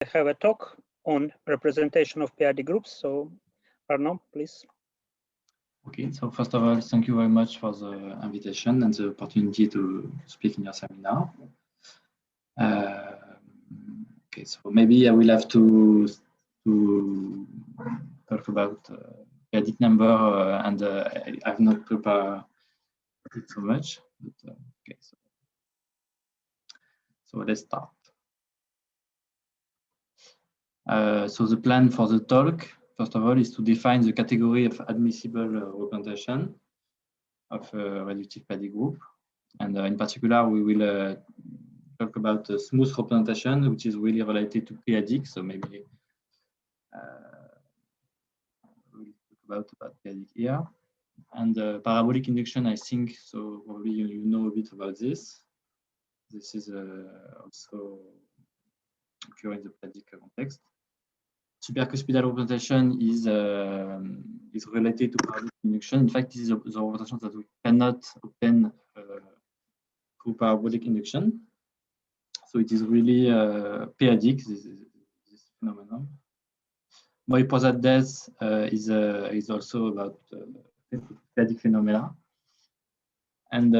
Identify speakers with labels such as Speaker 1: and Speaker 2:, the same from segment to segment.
Speaker 1: have a talk on representation of PID groups. So Arnaud, please.
Speaker 2: Okay, so first of all, thank you very much for the invitation and the opportunity to speak in your seminar. Okay, so maybe I will have to talk about periodic number, and I've not prepared it so much. But, okay, so let's start. So the plan for the talk, first of all, is to define the category of admissible representation of a reductive PID group. And in particular, we will talk about smooth representation, which is really related to PID. So maybe we'll talk about PID here. And parabolic induction, I think, so probably you know a bit about this. This is also occurring in the PID context. Supercuspidal representation is related to parabolic induction. In fact, this is the representation that we cannot obtain through parabolic induction. So it is really periodic, this phenomenon. Moipozat death is also about periodic phenomena. And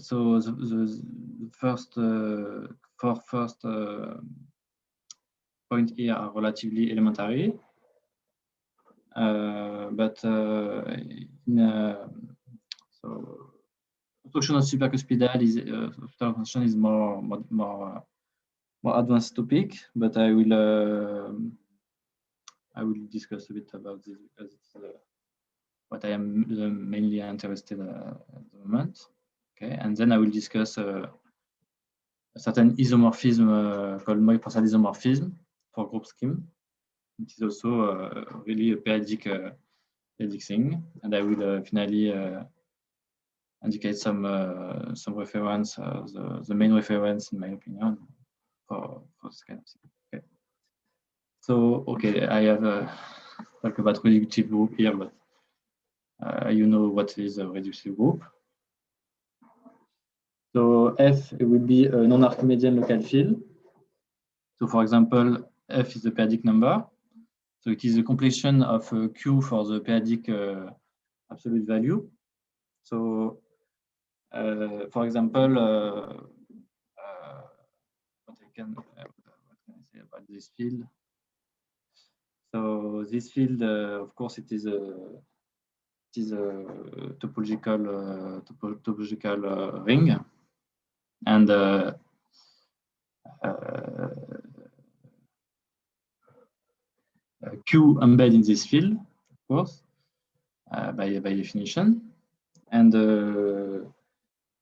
Speaker 2: so the first point here are relatively elementary, but so construction of supercuspidal is more advanced topic, but I will discuss a bit about this because it's what I am mainly interested in at the moment. Okay, and then I will discuss a certain isomorphism called Moipozat isomorphism for group scheme, which is also really a periodic thing, and I will finally indicate some reference, the main reference in my opinion for this kind of thing. Okay. So okay, I have talked about reductive group here, but you know what is a reductive group. So F will be a non-Archimedean local field. So for example, F is the periodic number. So it is a completion of Q for the periodic absolute value. So for example, what can I say about this field? So this field, of course, it is a topological ring, and Q embed in this field, of course, by definition, and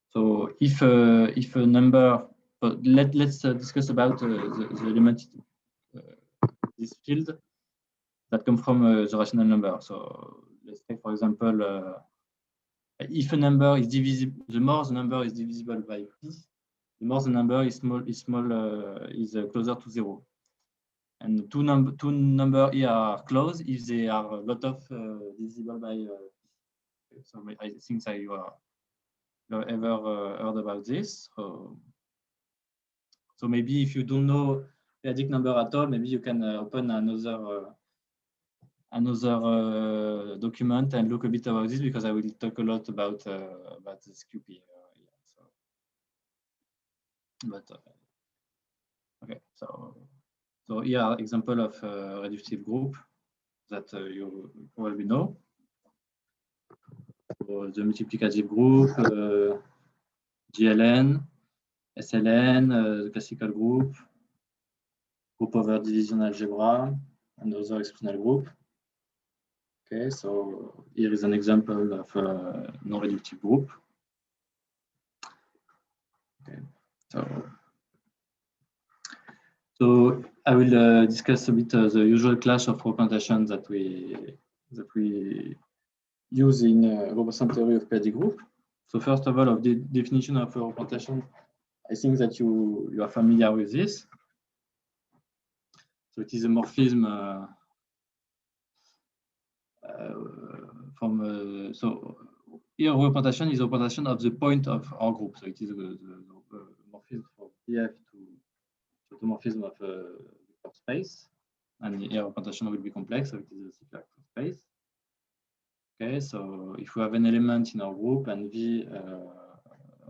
Speaker 2: so if a number, let's discuss about the element this field that come from the rational number. So let's take, for example, if a number is divisible, the more the number is divisible by p, the more the number is closer to 0. And two number here are close if they are a lot of divisible by p. So I think that you have ever heard about this. So maybe if you don't know periodic number at all, maybe you can open another document and look a bit about this, because I will talk a lot about this QP here. So, but okay, so here are example of reductive group that you probably know. So the multiplicative group, GLN, SLN, the classical group over division algebra, and other exceptional group. Okay, so here is an example of a non-reductive group. Okay, so I will discuss a bit the usual class of representation that we use in representation theory of periodic group. So first of all, of the definition of a representation, I think that you are familiar with this. So it is a morphism from so here representation is a representation of the point of our group. So it is the morphism from PF to automorphism of a vector space, and the air representation will be complex, so it is a C vector space. Okay, so if we have an element in our group and V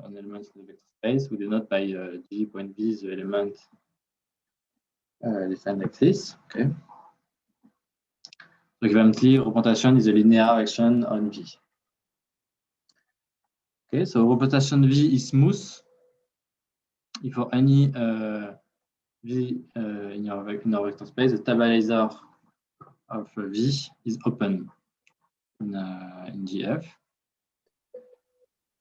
Speaker 2: an element in the vector space, we denote by G point V the element defined like this. Okay. So equivalently, representation is a linear action on V. Okay, so representation V is smooth if for any V in our vector space, the stabilizer of V is open in GF.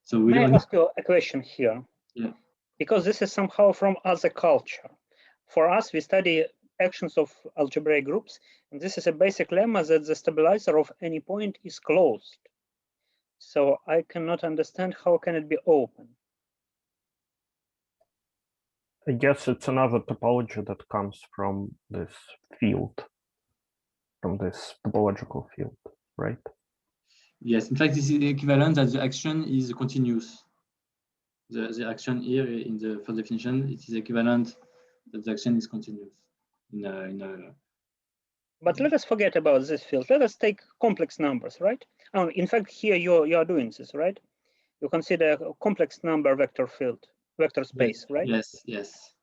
Speaker 2: So we
Speaker 1: May I ask you a question here?
Speaker 2: Yeah.
Speaker 1: Because this is somehow from other culture. For us, we study actions of algebraic groups, and this is a basic lemma that the stabilizer of any point is closed. So I cannot understand how can it be open.
Speaker 3: I guess it's another topology that comes from this field, from this topological field, right?
Speaker 2: Yes, in fact, this is equivalent that the action is continuous. The action here in the first definition, it is equivalent that the action is continuous.
Speaker 1: But let us forget about this field. Let us take complex numbers, right? In fact, here you are doing this, right? You consider a complex number vector field, vector space,
Speaker 2: Yes,
Speaker 1: right?
Speaker 2: Yes, yes.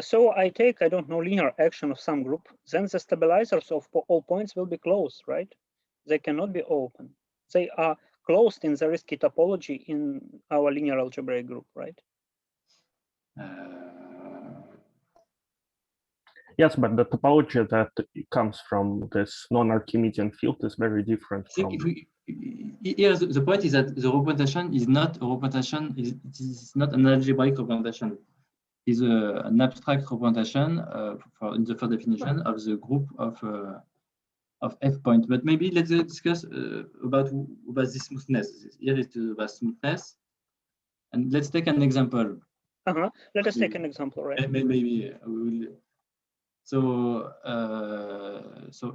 Speaker 1: So I take, I don't know, linear action of some group, then the stabilizers of all points will be closed, right? They cannot be open. They are closed in the risky topology in our linear algebraic group, right?
Speaker 3: Yes, but the topology that comes from this non-Archimedean field is very different from.
Speaker 2: Here the point is that the representation is not a representation. It is not an algebraic representation. It is an abstract representation in the first definition of the group of F point. But maybe let's discuss about the smoothness. Here it is about smoothness, and let's take an example.
Speaker 1: Let us take an example, right?
Speaker 2: Maybe we will. So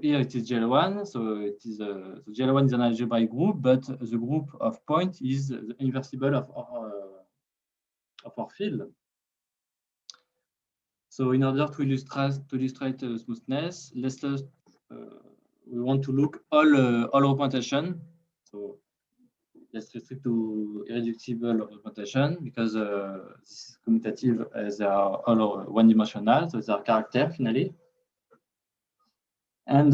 Speaker 2: here it is GL1. So it is so GL1 is an algebraic group, but the group of points is the inversible of our field. So in order to illustrate smoothness, we want to look all representation. So let's restrict to irreducible representation because this is commutative as they are all one-dimensional, so they are character finally. And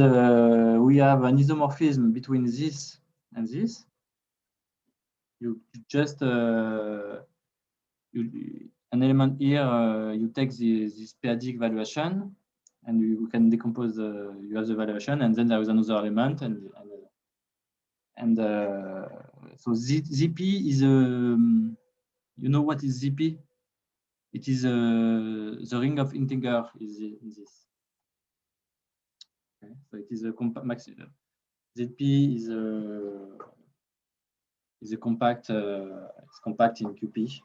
Speaker 2: we have an isomorphism between this and this. You just an element here, you take this p-adic valuation, and you can decompose you have the valuation, and then there is another element, so ZP is you know what is ZP? It is the ring of integer is in this. Okay, so it is a maximum. ZP is a compact. It's compact in QP.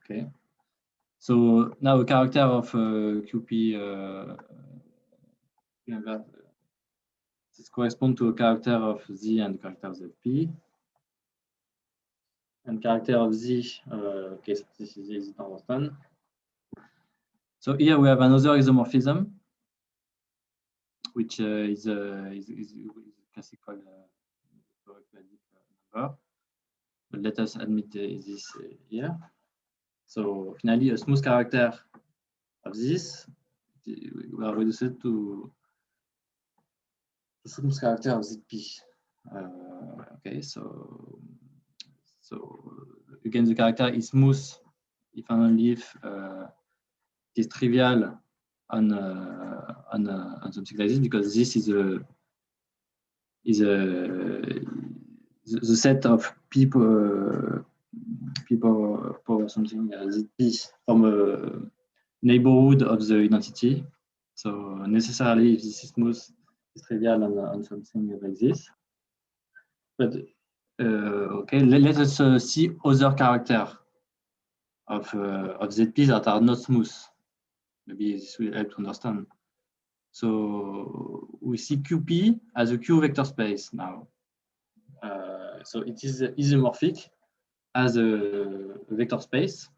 Speaker 2: Okay. So now a character of QP. This corresponds to a character of Z and character of ZP. And character of Z, okay, so this is easy to understand. So here we have another isomorphism, which is classical number. But let us admit this here. So finally, a smooth character of this, we are reduced to the smooth character of ZP. Okay, so again, the character is smooth if and only if it is trivial on something like this, because this is the set of people for something ZP from a neighborhood of the identity. So necessarily, if this is smooth, it's trivial on something like this. But okay, let us see other characters of ZP that are not smooth. Maybe this will help to understand. So we see QP as a Q vector space now. So it is isomorphic as a vector space.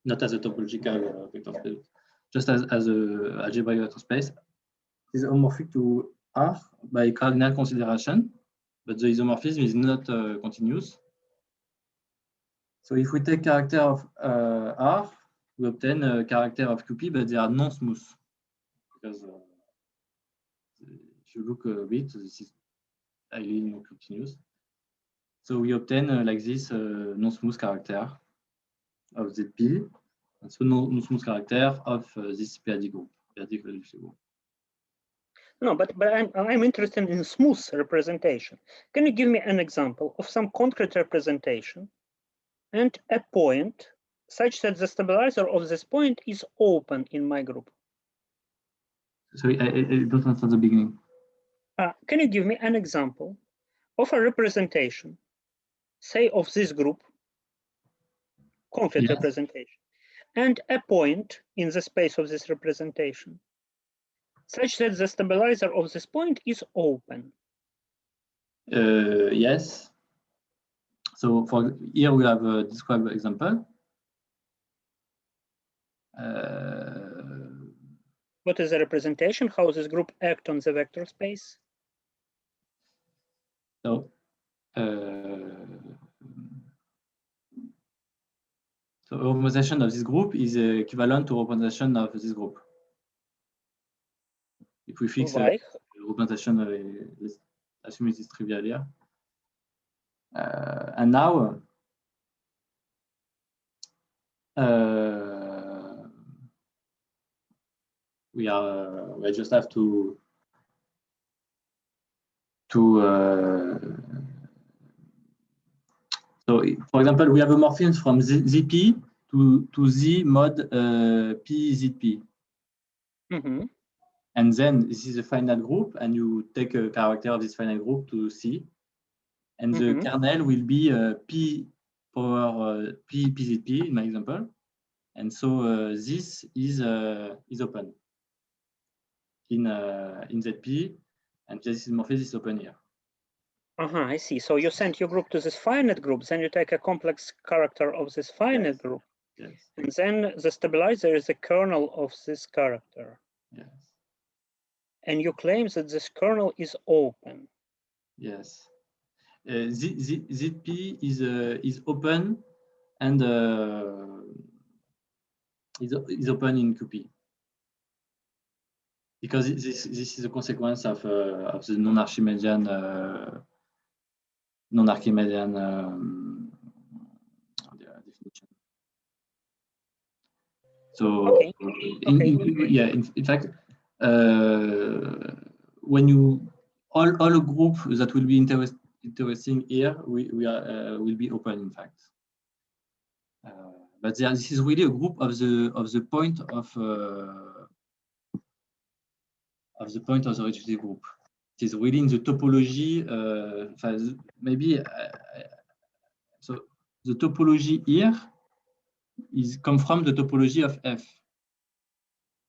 Speaker 2: not as a topological vector space, just as a algebraic vector space. It is homomorphic to R by cardinal consideration, but the isomorphism is not continuous. So if we take character of R, we obtain a character of QP, but they are non-smooth. Because if you look a bit, this is highly non-continuous. So we obtain like this non-smooth character of ZP, and so non-smooth character of this periodic group, periodic reducible group.
Speaker 1: No, but I'm interested in smooth representation. Can you give me an example of some concrete representation and a point such that the stabilizer of this point is open in my group?
Speaker 2: Sorry, I don't understand the beginning.
Speaker 1: Can you give me an example of a representation, say of this group, concrete representation, and a point in the space of this representation, such that the stabilizer of this point is open?
Speaker 2: Yes. So for here we have a described example.
Speaker 1: What is the representation? How this group acts on the vector space?
Speaker 2: So, so representation of this group is equivalent to representation of this group. If we fix representation, let's assume it is trivial here. And now we just have to so for example, we have a morphism from ZP to Z mod P ZP.
Speaker 1: Mm-hmm.
Speaker 2: And then this is a finite group, and you take a character of this finite group to C. And the kernel will be P power P ZP in my example. And so this is open in ZP, and this morphism is open here.
Speaker 1: I see. So you send your group to this finite group, then you take a complex character of this finite group.
Speaker 2: Yes.
Speaker 1: And then the stabilizer is the kernel of this character.
Speaker 2: Yes.
Speaker 1: And you claim that this kernel is open.
Speaker 2: Yes. ZP is open and is open in QP. Because this is a consequence of the non-Archimedean definition. So
Speaker 1: okay.
Speaker 2: In fact, when you all a group that will be interesting here, will be open in fact. But this is really a group of the point of the reducible group. It is really in the topology. Maybe so the topology here come from the topology of F.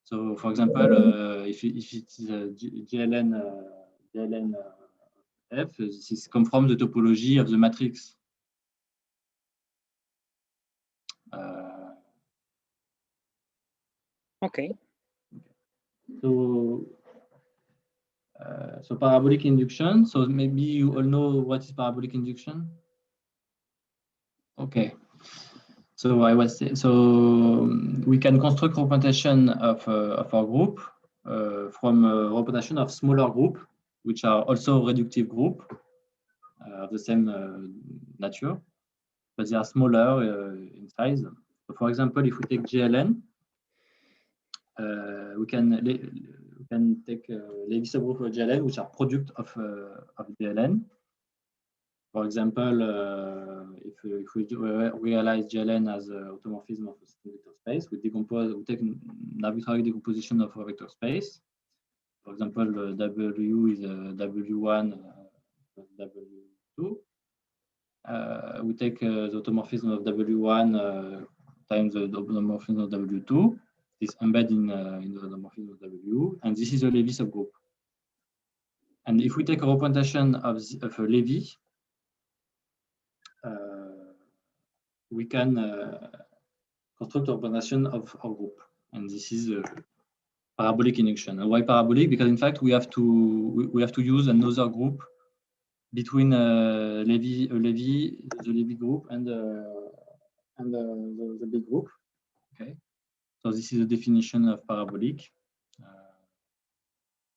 Speaker 2: So, for example, if it is GLN F, this is come from the topology of the matrix.
Speaker 1: Okay.
Speaker 2: So parabolic induction. So maybe you all know what is parabolic induction. Okay. So we can construct representation of our group from a representation of smaller group, which are also reductive group of the same nature, but they are smaller in size. So for example, if we take GLN, we can take Lévy subgroup of GLN, which are product of GLN. For example, if we realize GLN as an automorphism of a vector space, we take an arbitrary decomposition of a vector space. For example, W is W1 plus W2. We take the automorphism of W1 times the automorphism of W2. This embedded in the automorphism of W, and this is a Lévy subgroup. And if we take a representation of a Lévy, we can construct a representation of our group, and this is a parabolic induction. And why parabolic? Because in fact we have to use another group between the Levy group and the big group. Okay, so this is the definition of parabolic.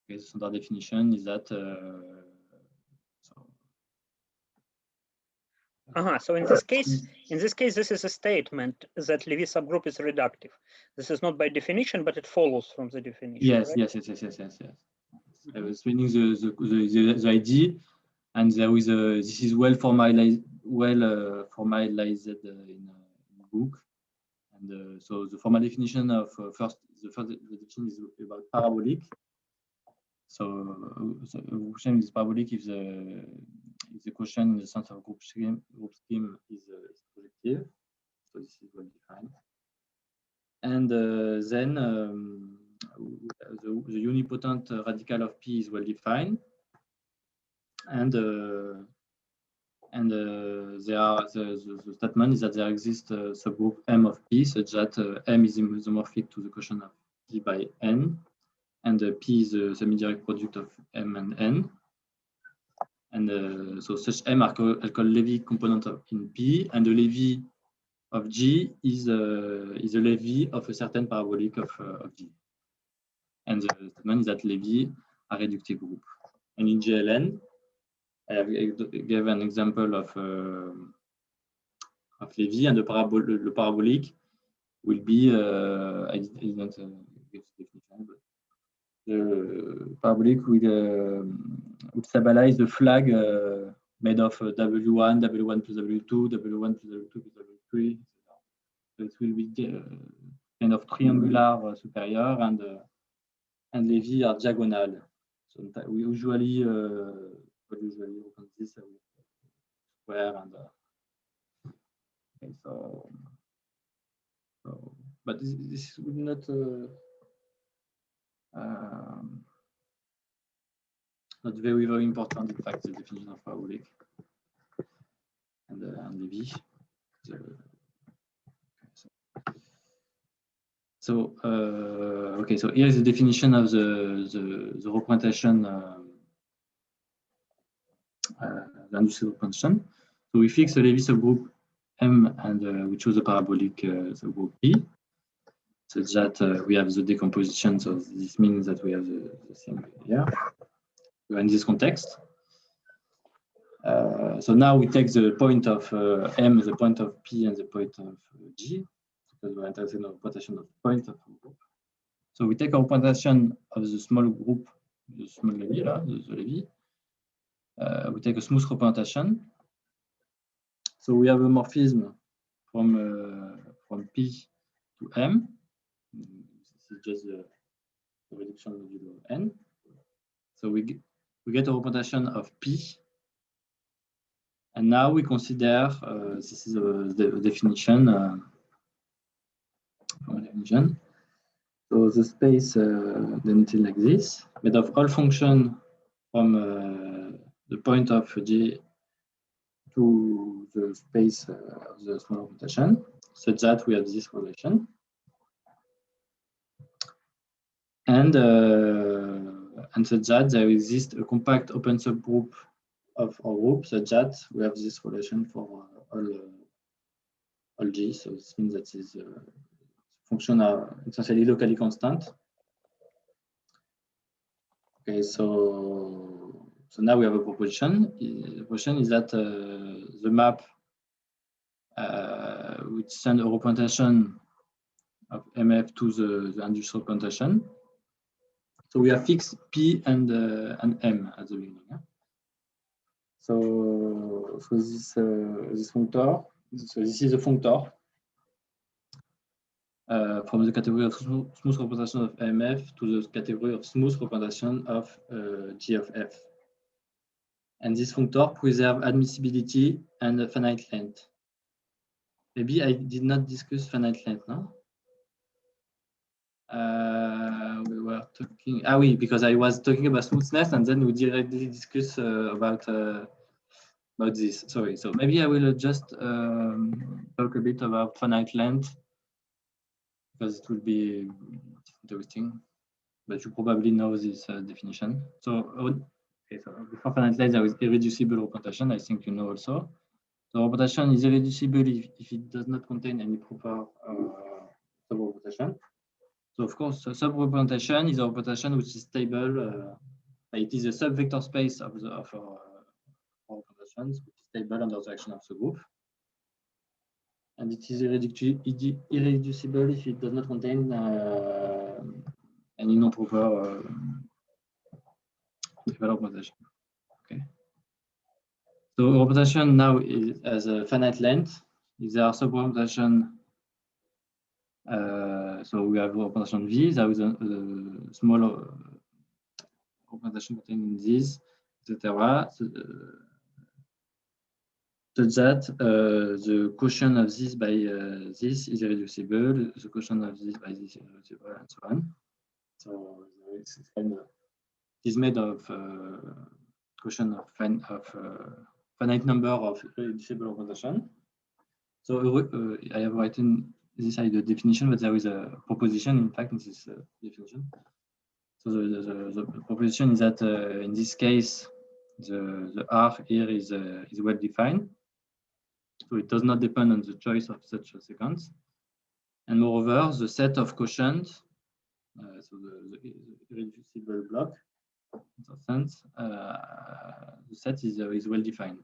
Speaker 2: Okay, the standard definition is that.
Speaker 1: So in this case, this is a statement that Levy subgroup is reductive. This is not by definition, but it follows from the definition.
Speaker 2: Yes,
Speaker 1: right?
Speaker 2: yes. I was explaining the idea, and there is this is well formalized in the book, and so the formal definition of the first definition is about parabolic. So the question is parabolic if the question in the sense of group scheme is projective. So this is well defined. And then the unipotent radical of P is well defined. And there are the statement is that there exists a subgroup M of P such that M is isomorphic to the quotient of P by N. And P is the semi-direct product of M and N. And so such M are called Levy component in P, and the Levy of G is a Levy of a certain parabolic of G. And the statement is that Levy are reductive group. And in GLN, I have gave an example of Levy, and the parabolic will be I didn't give the definition, but the parabolic will stabilize the flag made of W1, W1 plus W2, W1 plus W2 plus W3. So it will be kind of triangular superior, and Levy are diagonal. So we usually open this with square and okay, so but this will not. Not very, very important, in fact, the definition of parabolic and Levy. So okay, so here is the definition of the representation, the industrial representation. So we fix a Levy subgroup M, and we choose a parabolic subgroup P, such that we have the decomposition. So this means that we have the same here. In this context. So now we take the point of M, the point of P, and the point of G, because we're interested in the representation of the point of the group. So we take a representation of the small group, the small Levy, the Levy. We take a smooth representation. So we have a morphism from P to M. This is just the reduction modulo N. So we get a representation of P, and now we consider this is the definition. So the space denoted like this, made of all function from the point of G to the space of the small representation, such that we have this relation. And such that there exists a compact open subgroup of our group, such that we have this relation for all G. So this means that these functions are essentially locally constant. Okay, so now we have a proposition. The proposition is that the map would send a representation of MF to the industrial representation. So we have fixed P and M at the beginning. Yeah? So this functor. So this is a functor from the category of smooth representation of MF to the category of smooth representation of G of F. And this functor preserves admissibility and finite length. Maybe I did not discuss finite length, no? We were talking. Oui, because I was talking about smoothness, and then we directly discuss about this. Sorry. So maybe I will just talk a bit about finite length because it will be interesting. But you probably know this definition. So, okay, so before finite length, there is irreducible representation. I think you know also. So representation is irreducible if it does not contain any proper sub-representation. So of course, sub-representation is a representation which is stable. It is a subvector space of representations which is stable under the action of the group. And it is irreducible if it does not contain any non-proper representation. Okay. So representation now has a finite length. If there are sub-representation, so we have representation V, there is a small representation containing this, etc. Such that the quotient of this by this is irreducible, the quotient of this by this is irreducible, and so on. So it's kind of, it is made of quotient of finite number of irreducible representation. So I have written this as the definition, but there is a proposition, in fact, in this definition. So the proposition is that in this case, the R here is well defined. So it does not depend on the choice of such a sequence. And moreover, the set of quotients, so the irreducible block, in that sense, the set is well defined.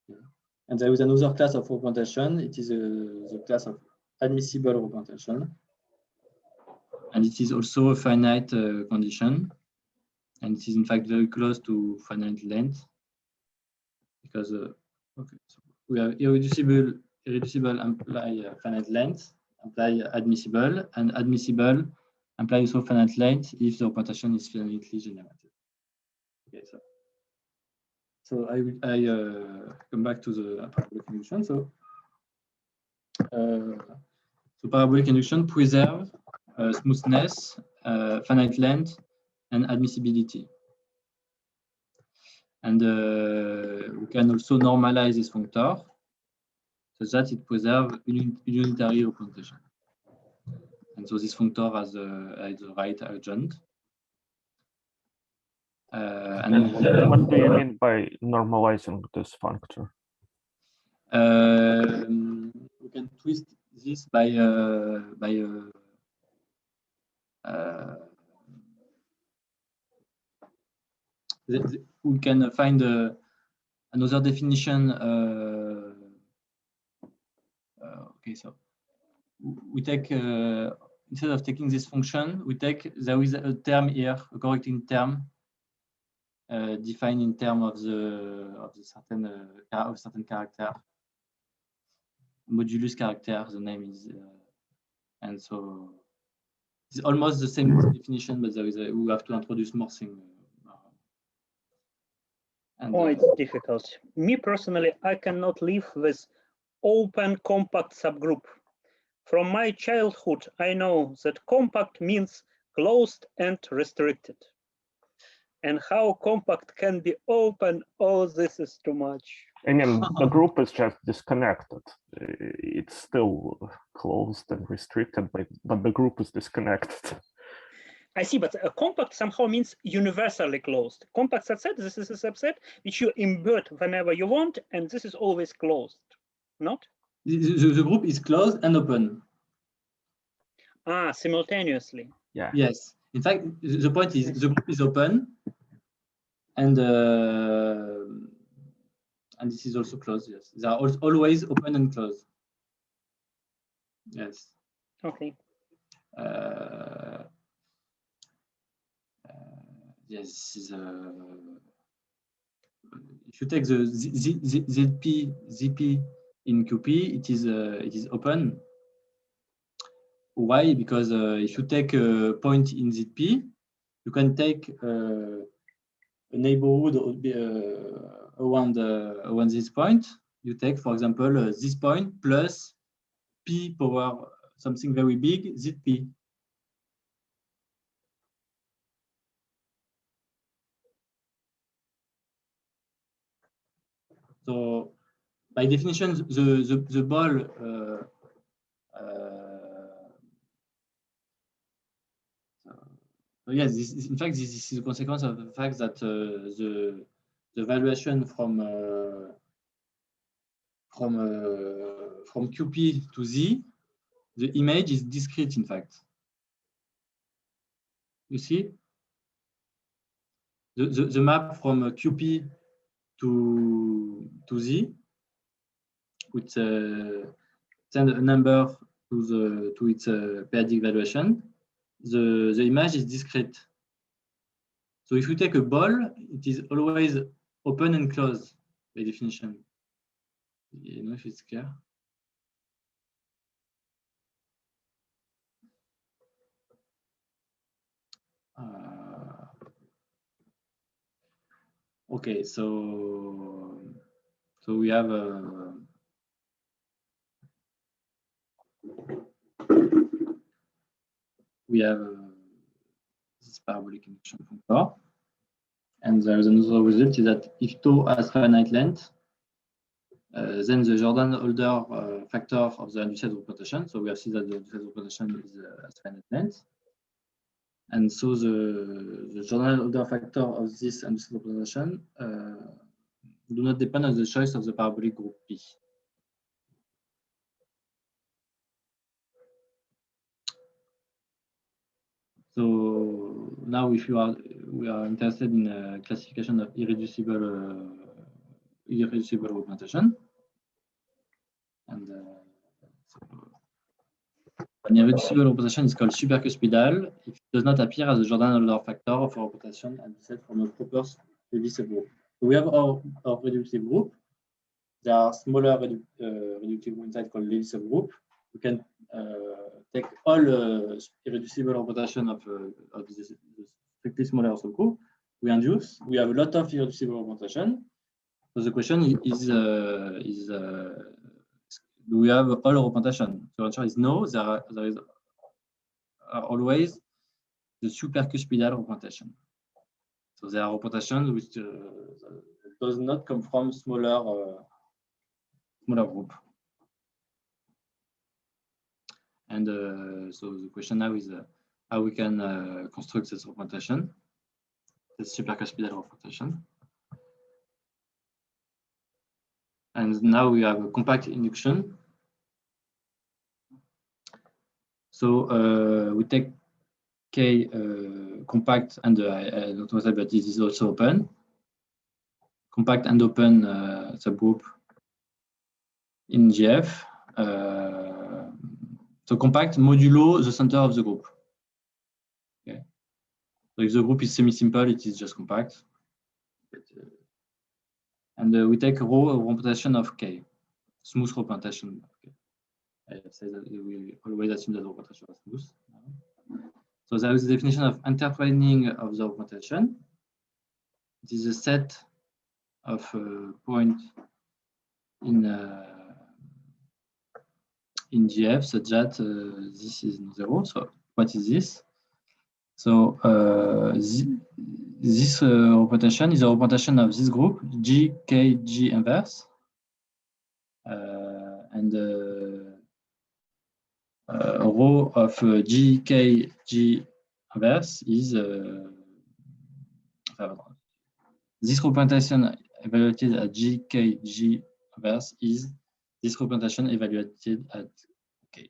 Speaker 2: Yeah. And there is another class of representation. It is the class of admissible representation. And it is also a finite condition. And it is in fact very close to finite length. Because okay, so we have irreducible imply finite length, imply admissible, and admissible imply also finite length if the representation is finitely generated. Okay, so I come back to the parabolic induction. So parabolic induction preserves smoothness, finite length, and admissibility. And we can also normalize this functor so that it preserves unitary representation. And so this functor has the right agent.
Speaker 3: And what do you mean by normalizing this functor?
Speaker 2: We can twist this by we can find another definition. Okay, so we take instead of taking this function, we take there is a term here, a correcting term defined in terms of the certain character, modulus character. The name is, and so it's almost the same definition, but there is we have to introduce more things.
Speaker 1: It's difficult. Me personally, I cannot live with open compact subgroup. From my childhood, I know that compact means closed and restricted. And how compact can be open, oh, this is too much.
Speaker 3: I mean, the group is just disconnected. It's still closed and restricted, but the group is disconnected.
Speaker 1: I see, but a compact somehow means universally closed. Compact subset, this is a subset which you invert whenever you want, and this is always closed, not?
Speaker 2: The group is closed and open.
Speaker 1: Ah, simultaneously.
Speaker 3: Yeah.
Speaker 2: Yes. In fact, the point is the group is open, and this is also closed. Yes, they are always open and closed. Yes.
Speaker 1: Okay.
Speaker 2: Yes, this is if you take the ZP in QP, it is open. Why? Because if you take a point in ZP, you can take a neighborhood around this point. You take, for example, this point plus P power something very big, ZP. So by definition, the ball So yes, in fact, this is a consequence of the fact that the valuation from QP to Z, the image is discrete, in fact. You see? The map from QP to Z, which send a number to its periodic valuation, the image is discrete. So if you take a ball, it is always open and closed by definition. You know if it's clear? Okay, so we have this parabolic induction functor, and there is another result is that if tau has finite length, then the Jordan-Holder factor of the induced representation. So we have seen that the induced representation is has finite length, and so the Jordan-Holder factor of this induced representation do not depend on the choice of the parabolic group P. So now, if we are interested in a classification of irreducible representation, and so an irreducible representation is called supercuspidal if it does not appear as a Jordan-Holder factor of a representation adduced from a proper reducible group. So we have our reducible group. There are smaller reducible inside called reducible group. We can take all irreducible representation of this strictly smaller subgroup. We induce. We have a lot of irreducible representation. So the question is do we have all representation? So the answer is no. There is always the supercuspidal representation. So there are representations which does not come from smaller group. And so the question now is how we can construct this representation, this supercuspidal representation. And now we have a compact induction. So we take K compact and but this is also open. Compact and open subgroup in GF. So compact modulo the center of the group. Okay. So if the group is semi-simple, it is just compact. And we take rho representation of K, smooth representation. Okay. I have said that we always assume that the representation is smooth. So there is the definition of intertwining of the representation. It is a set of points in GF such that this is zero. So what is this? So this representation is a representation of this group G, K, G inverse, and rho of G, K, G inverse is this representation evaluated at G, K, G inverse is this representation evaluated at K.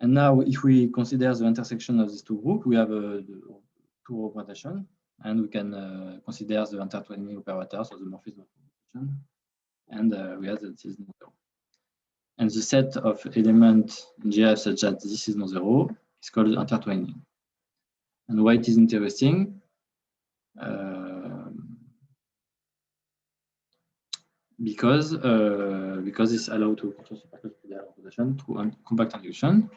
Speaker 2: And now, if we consider the intersection of these two groups, we have two representations, and we can consider the intertwining operators of the morphism of representation, and we have that this is not zero. And the set of elements in GF such that this is not zero is called intertwining. And why it is interesting? Because this allows to control supercuspidal representation through compact induction.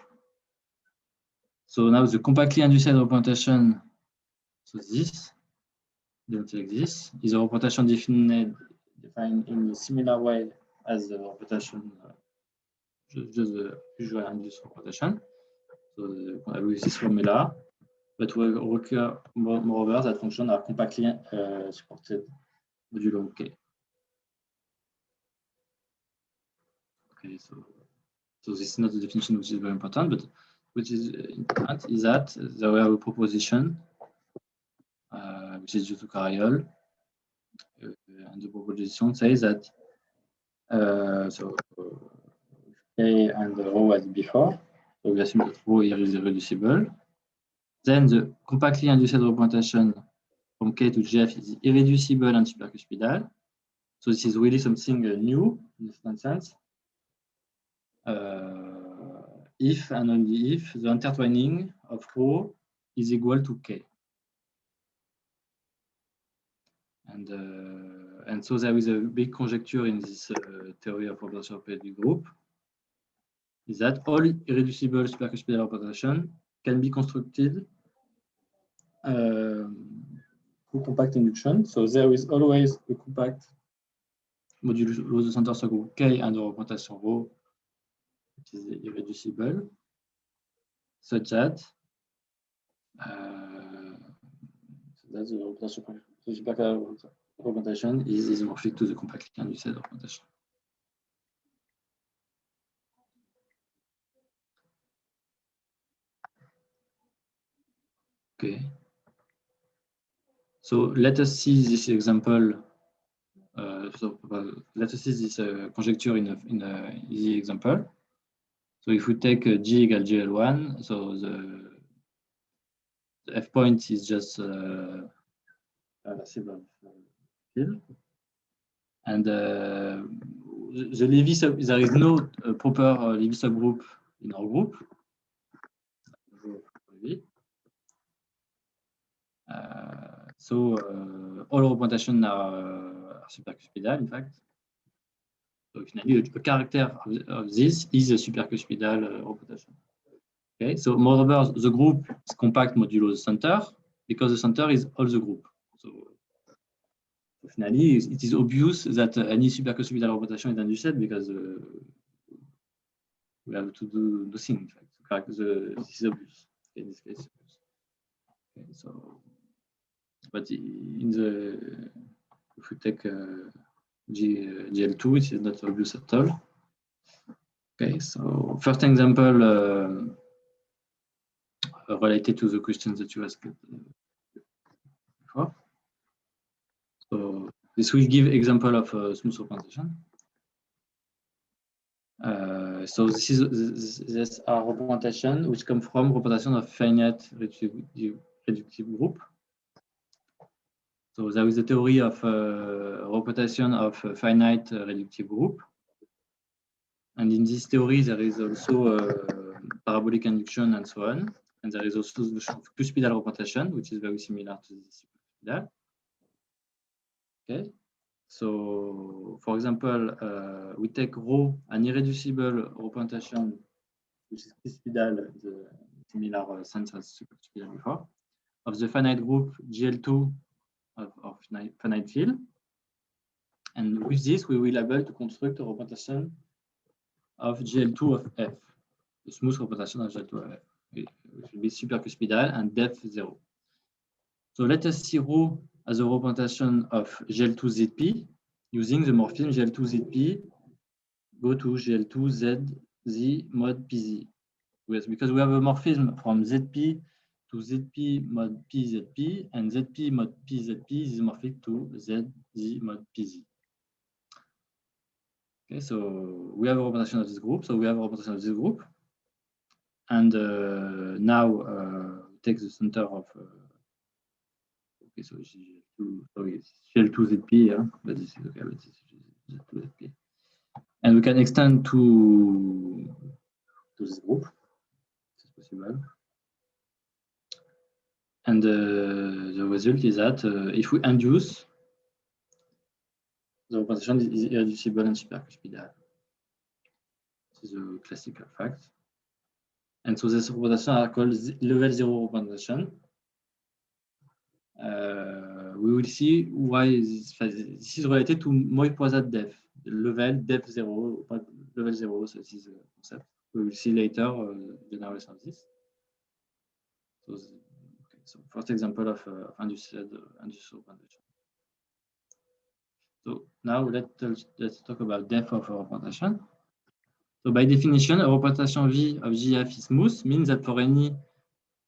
Speaker 2: So now the compactly induced representation, so this, like this, is a representation defined in a similar way as the representation, just the usual induced representation. So I will use this formula, but we occur moreover that functions are compactly supported modulo K. Okay, so So this is not the definition, which is very important, but which is important is that there were a proposition which is due to Cariol, and the proposition says that K and rho as before, so we assume that rho here is irreducible. Then the compactly induced representation from K to GF is irreducible and supercuspidal. So this is really something new in this sense. If and only if the intertwining of rho is equal to K. And so there is a big conjecture in this theory of representation of periodic group, is that all irreducible supercuspidal representation can be constructed through compact induction. So there is always a compact modulo the center subgroup K and the representation rho, which is irreducible, such that the supercuspidal representation is isomorphic to the compactly induced representation. Okay. So let us see this example. Let us see this conjecture in an easy example. So if we take G equal GL1, so the F point is just a reversible field. And the Levy there is no proper Levy subgroup in our group. So all representations are supercuspidal, in fact. So finally, a character of this is a supercuspidal representation. Okay, so moreover, the group is compact modulo the center because the center is all the group. So finally, it is obvious that any supercuspidal representation is induced because we have to do the thing. In fact, this is obvious. In this case, okay, so. But in the, if we take GL2, it is not obvious at all. Okay, so first example related to the questions that you asked before. So this will give example of smooth representation. So this are representation which come from representation of finite reductive group. So there is a theory of representation of finite reductive group. And in this theory, there is also parabolic induction and so on. And there is also the cuspidal representation, which is very similar to this cuspidal. Okay. So, for example, we take rho, an irreducible representation, which is cuspidal, the similar sense as supercuspidal before, of the finite group GL2 of finite field. And with this, we will be able to construct a representation of GL2 of F, the smooth representation of GL2 of F, which will be supercuspidal and depth 0. So let us see rho as a representation of GL2ZP using the morphism GL2ZP go to GL2ZZ mod PZ. Yes, because we have a morphism from ZP to ZP mod PZP, and ZP mod PZP is morphic to ZZ mod PZ. Okay, so we have a representation of this group. So we have a representation of this group, and now take the center of. Okay, so GL2ZP, yeah, but this is okay. But this is GL2ZP, and we can extend to this group. This is possible. And the result is that if we induce, the representation is irreducible and supercuspidal. This is a classical fact. And so this representation are called level 0 representation. We will see why this is related to Moy-Poisson depth, level depth 0, level 0. So this is a concept. We will see later generation of this. So, okay, so first example of induced representation. So now let's talk about depth of a representation. So by definition, a representation V of GF is smooth means that for any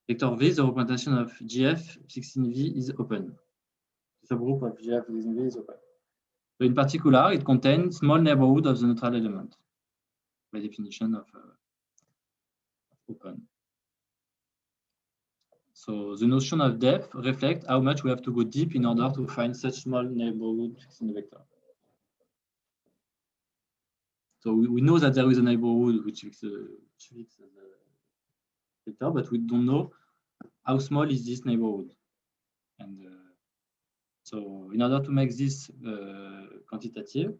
Speaker 2: vector V, the representation of GF 16V is open. The subgroup of GF 16V is open. So in particular, it contains small neighborhood of the neutral element by definition of open. So the notion of depth reflects how much we have to go deep in order to find such small neighborhood in the vector. So we know that there is a neighborhood which fits the vector, but we don't know how small is this neighborhood. And so in order to make this quantitative,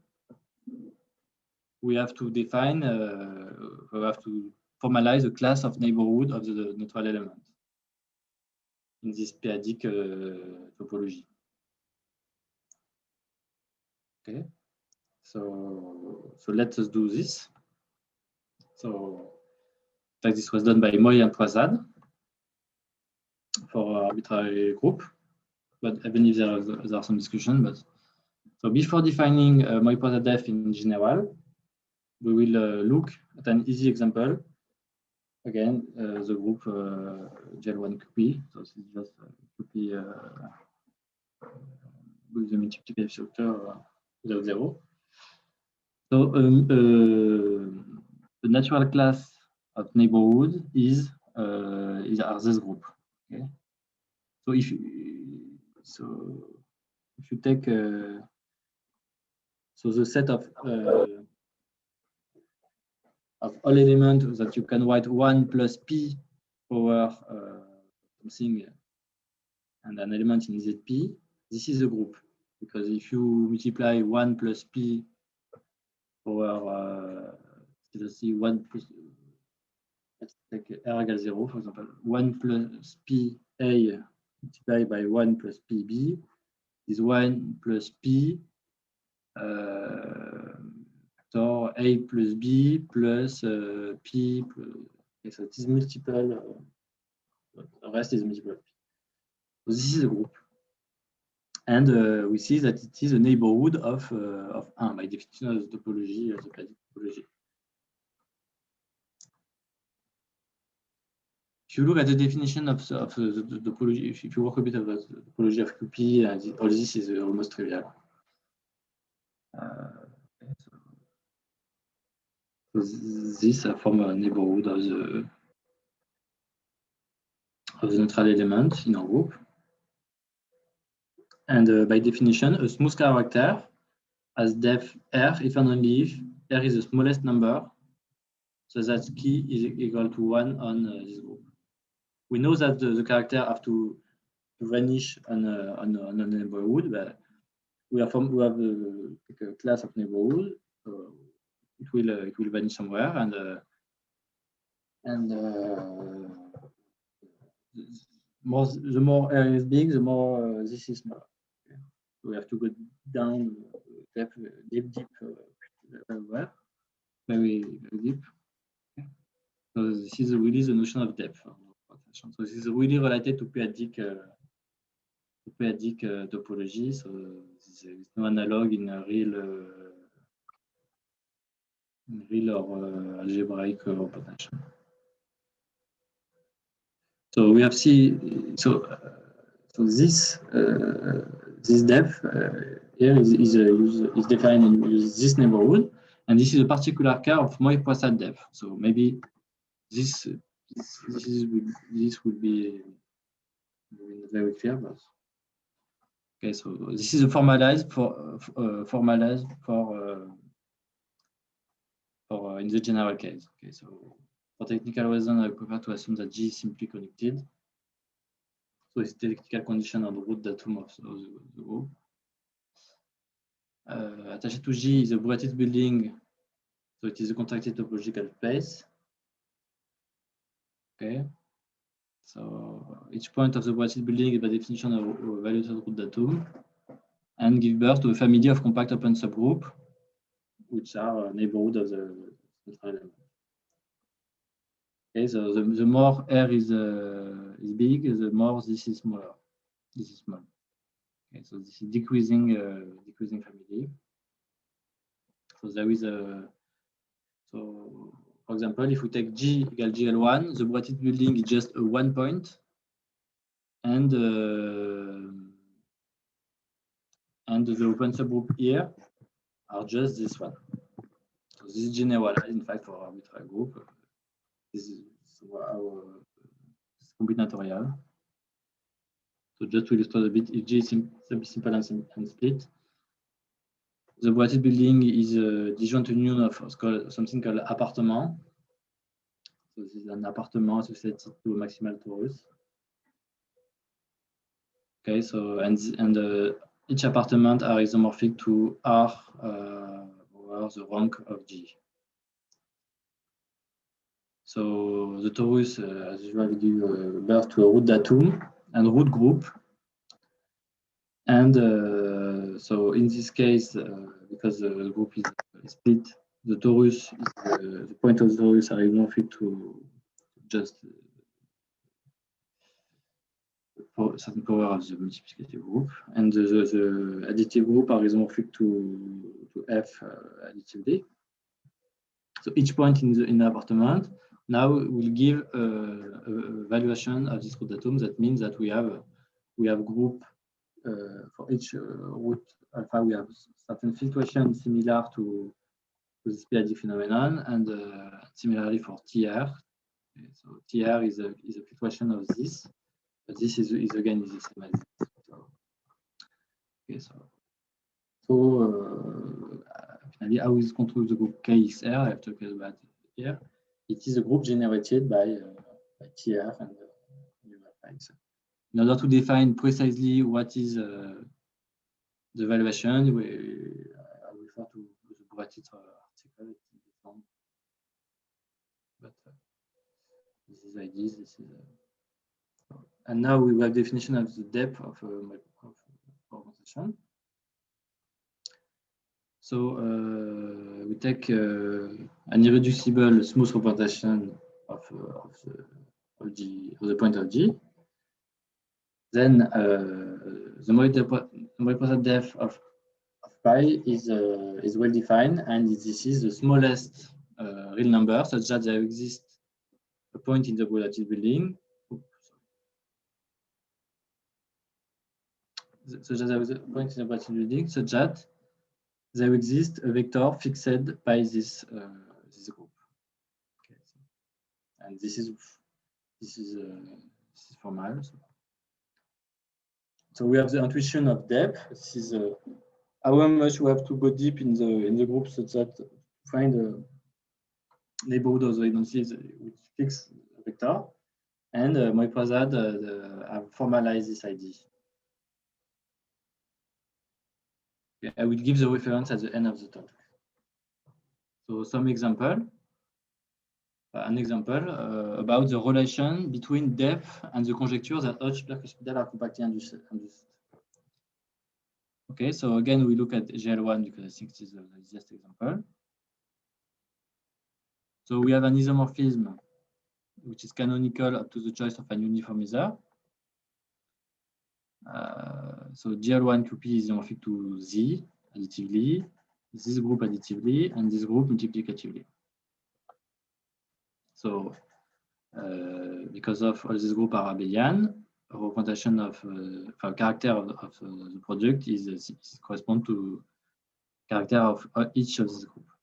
Speaker 2: we have to define, we have to formalize a class of neighborhood of the neutral element in this p-adic topology. Okay, so let us do this. So this was done by Moy and Prasad for arbitrary group, but even if there are some discussion. But so before defining Moy Prasad depth in general, we will look at an easy example. Again, the group GL1QP. So this is just QP with the multiplication factor 0, 0. So the natural class of neighborhood is this group. Okay. So if you take so the set of all elements that you can write 1 plus p power something and an element in ZP, this is a group. Because if you multiply 1 plus p power, let's see, 1 plus, let's take r equals 0, for example, 1 plus p a multiplied by 1 plus pb is 1 plus p factor a plus b plus p plus, okay, so it is multiple, the rest is multiple. So this is a group. And we see that it is a neighborhood of 1 by definition of the topology, the p-adic topology. If you look at the definition of the topology, if you work a bit about the topology of QP, all this is almost trivial. So this form a neighborhood of the neutral element in our group. And by definition, a smooth character has depth R if and only if R is the smallest number, so that key is equal to 1 on this group. We know that the character have to vanish on a neighborhood, but we have a class of neighborhood. It will vanish somewhere, and the more R is big, the more this is small. Okay. We have to go down deep everywhere, very deep. Okay. So this is really the notion of depth. So this is really related to p-adic topology. So there is no analog in a real or algebraic potential. So we have seen so this depth here is defined in this neighborhood, and this is a particular curve of Moy Prasad depth. So maybe this would be very clear, but okay. So this is a formalized for in the general case. Okay, so for technical reason, I prefer to assume that G is simply connected. So it's the technical condition on the root datum of the group. Attached to G is a Bouratius building, so it is a contracted topological space. Okay, so each point of the Bouratius building is by definition a valued root datum, and give birth to a family of compact open subgroup, which are neighborhood of the neutral element. Okay, so the more R is big, the more this is smaller. This is small. Okay, so this is decreasing family. So there is So, for example, if we take G equal GL1, the Boatit building is just a 1 point, and the open subgroup here are just this one. So this is generalized, in fact, for arbitrary group. This is our combinatorial. So just to illustrate a bit, if G is simple and split, the Boatit building is a disjoint union of something called appartement. So this is an appartement associated to a maximal torus. Okay, so and each appartement are isomorphic to R over the rank of G. So the torus, as usual, give birth to a root datum and root group. And so in this case, because the group is split, the torus, the point of the torus are isomorphic to just certain power of the multiplicative group, and the additive group are isomorphic to F additively. So each point in the appartement now will give a valuation of this root datum. That means that we have group for each root alpha. We have certain filtration similar to this periodic phenomenon, and similarly for TR. Okay, so TR is a filtration of this. But this is again the same as this. So, okay, finally, how is controlled the group KXR? I have talked about it here. It is a group generated by TR and UFI. In order to define precisely what is the valuation, I refer to the Boatit article. But this is ideas. This is. And now we have definition of the depth of augmentation. So we take an irreducible smooth representation of the point of G. Then the Moriprazat depth of pi is well defined, and this is the smallest real number, such that there exists a point in the Boatit building. Such that there is a point in the Boatit building, such that there exists a vector fixed by this group. Okay, so, and this is formal. So we have the intuition of depth. This is how much we have to go deep in the group, such that to find a neighborhood of the identities which fix a vector. And Moriprazat have formalized this idea. I will give the reference at the end of the talk. So some example, an example about the relation between depth and the conjecture that all supercuspidal are compactly induced. Okay, so again, we look at GL1 because I think this is the easiest example. So we have an isomorphism which is canonical up to the choice of an uniformizer. So GL1 QP is isomorphic to Z additively, this group additively, and this group multiplicatively. So because of all these groups are abelian, a representation of character of the product is correspond to character of each of these groups.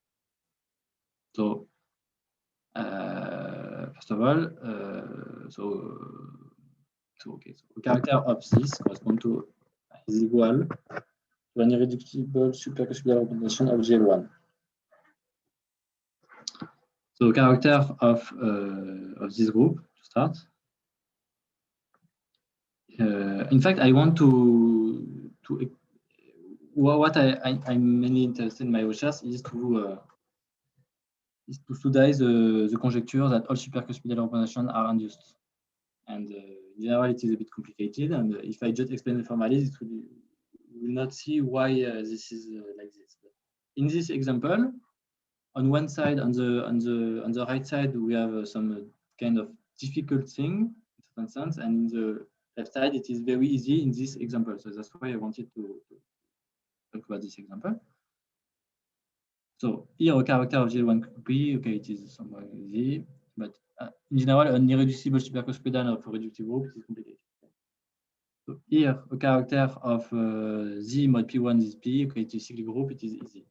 Speaker 2: So first of all, so character of this correspond to is equal to an irreducible supercuspidal representation of GL1. So character of this group to start. In fact, I want to what I'm mainly interested in my research is to study the conjecture that all supercuspidal representations are induced. And in general, it is a bit complicated. And if I just explain the formalism, we will not see why this is like this. But in this example, on one side, on the right side, we have some kind of difficult thing in certain sense, and in the left side, it is very easy in this example. So that's why I wanted to talk about this example. So here a character of GL1 QP, okay, it is somewhat easy, but in general, an irreducible supercuspidal of a reductive group is complicated. So here a character of Z mod P1 is P, okay, it is cyclic group, it is easy.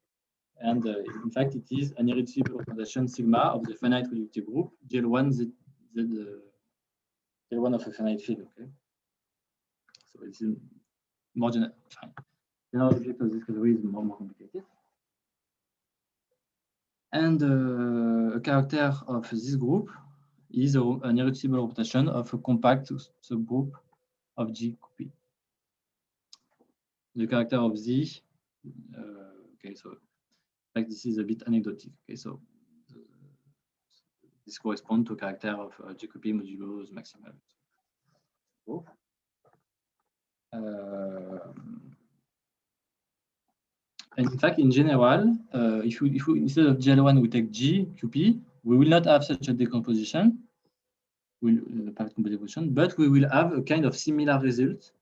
Speaker 2: And in fact, it is an irreducible representation sigma of the finite reductive group, GL1 Z GL1 of a finite field, okay? So it's more general, fine. General object of this category is more complicated. And a character of this group is an irreducible representation of a compact subgroup of G P. The character of Z, okay, so like this is a bit anecdotic. Okay, so this corresponds to a character of Jacobi modulo maximal. And in fact, in general, if we instead of GL1 we take G QP, we will not have such a decomposition, perfect decomposition, but we will have a kind of similar result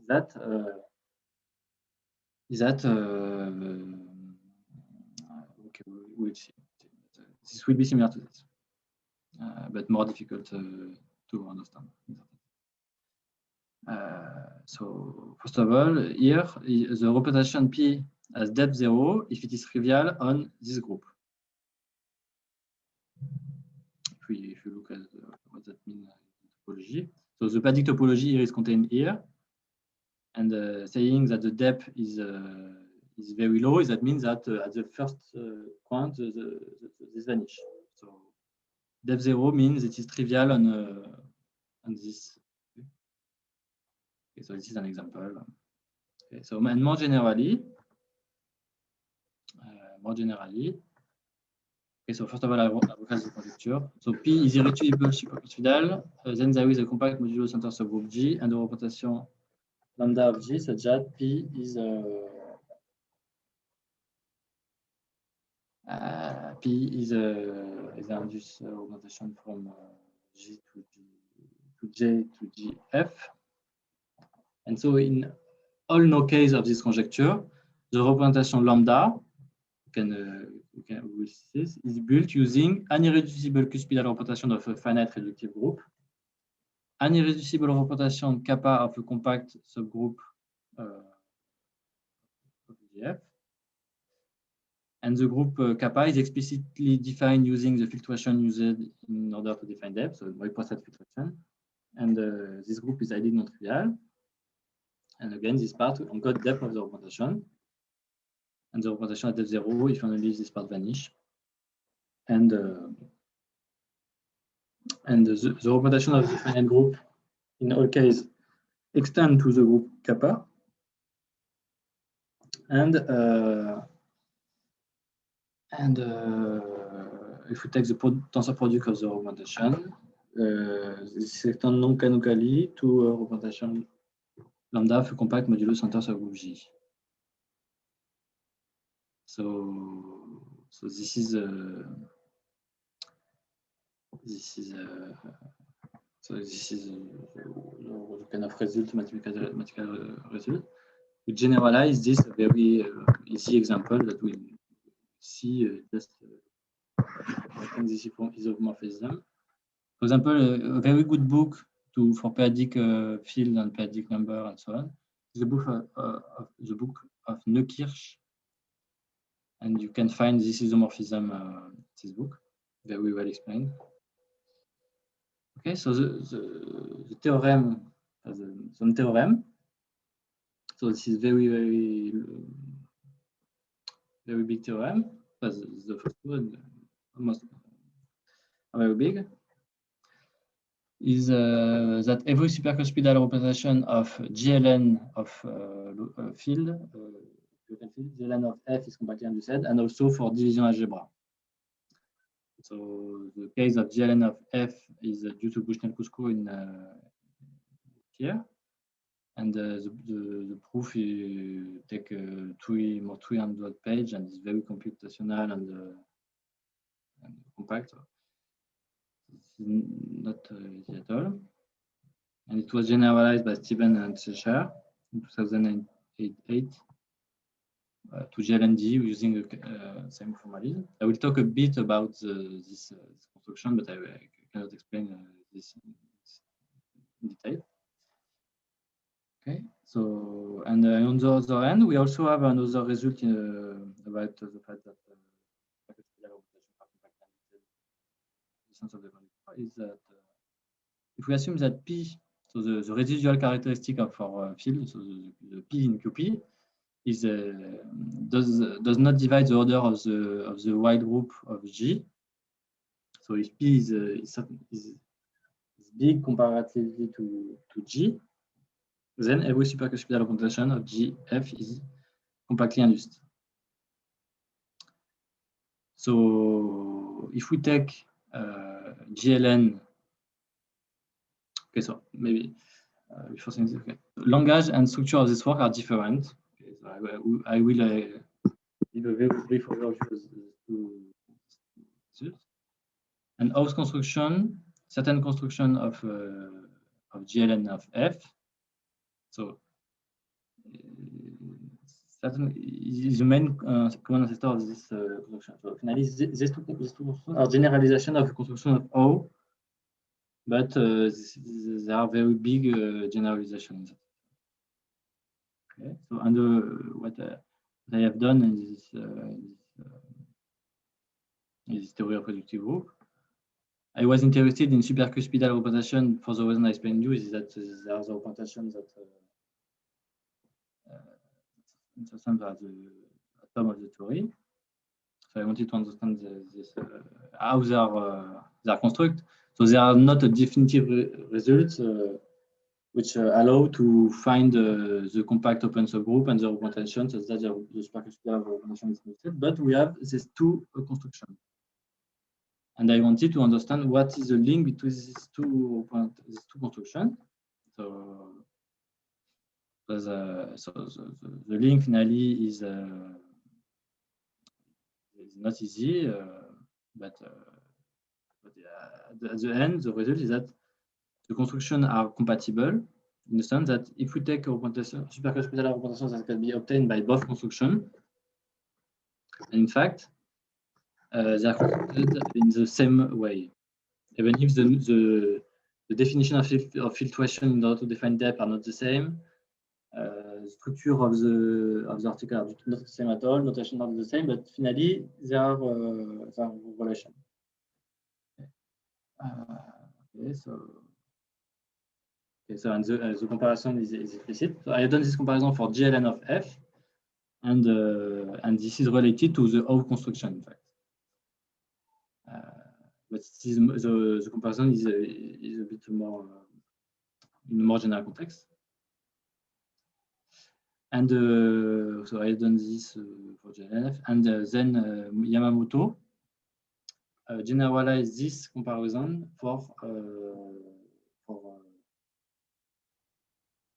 Speaker 2: that okay, we'll see. This will be similar to this, but more difficult to understand. So first of all, here the representation P has depth 0 if it is trivial on this group. If you look at what that means in topology, so the Paddick topology here is contained here, and saying that the depth is very low, that means that at the first point this vanish. So depth 0 means it is trivial on this. Okay, so this is an example. Okay, so and more generally, okay, so first of all, I recast the conjecture. So P is irreducible supercuspidal. Then there is a compact modulo center subgroup G and the representation lambda of G such that P is an induced representation from G to J to GF. And so in all no case of this conjecture, the representation lambda we see this, is built using an irreducible cuspidal representation of a finite reductive group, an irreducible representation kappa of a compact subgroup of GF, and the group kappa is explicitly defined using the filtration used in order to define depth, so Weierstrass filtration, and this group is highly non-trivial. And again, this part encode depth of the representation. And the representation at depth 0 if only this part vanish. And the representation of the finite group in all cases extend to the group kappa. And if we take the tensor product of the representation, this extends non-canonically to a representation lambda of a compact modulo center subgroup G. So this is a kind of result, mathematical result. We generalize this a very easy example that we see just this isomorphism. For example, a very good book for Paddick field and Paddick number and so on is the book of Neukirch. And you can find this isomorphism in this book, very well explained. Okay, so the theorem, some theorem. So this is very big theorem. The first one, almost very big. Is that every supercuspidal representation of GLN of field, GLN of F is compactly induced, and also for division algebra. So the case of GLN of F is due to Bushnell-Kusko in here, and the proof you take more 300 page and it's very computational and compact. It's not easy at all. And it was generalized by Steven and Secher in 2008. to GLND using the same formalism. I will talk a bit about this construction, but I cannot explain this in detail. Okay, so and on the other hand, we also have another result about the fact that of the is that if we assume that P, so the residual characteristic of our field, so the P in QP, is does not divide the order of the wide group of G. So if P is big comparatively to G, then every supercuspidal representation of GF is compactly induced. So if we take GLN, okay, so maybe before saying this, okay, language and structure of this work are different. Okay, so I will give a very brief overview of the two results. And house construction, certain construction of GLN of F. So certain is the main common ancestor of this construction. So finally, these two constructions are generalization of the construction of O, but they are very big generalizations. Okay, so under what I have done in this theory of reductive group, I was interested in supercuspidal representation for the reason I explained you, is that there are the representations that are the atom of the theory. So I wanted to understand this how they are constructed. So they are not a definitive results which allow to find the compact open subgroup and the representation such that the supercuspidal representation is constructed. But we have these two constructions. And I wanted to understand what is the link between these two constructions. So the link finally is not easy, but at the end, the result is that the constructions are compatible in the sense that if we take a supercuspidal representation that can be obtained by both constructions, in fact, they are constructed in the same way, even if the definition of filtration in order to define depth are not the same. The structure of the article are not the same at all, notation not the same, but finally they are relation. Okay, so and the comparison is explicit. So I have done this comparison for GLN of F, and this is related to the O construction, in fact. But the comparison is a bit more in a more general context. And so I have done this for GLNF, and then Yamamoto generalized this comparison for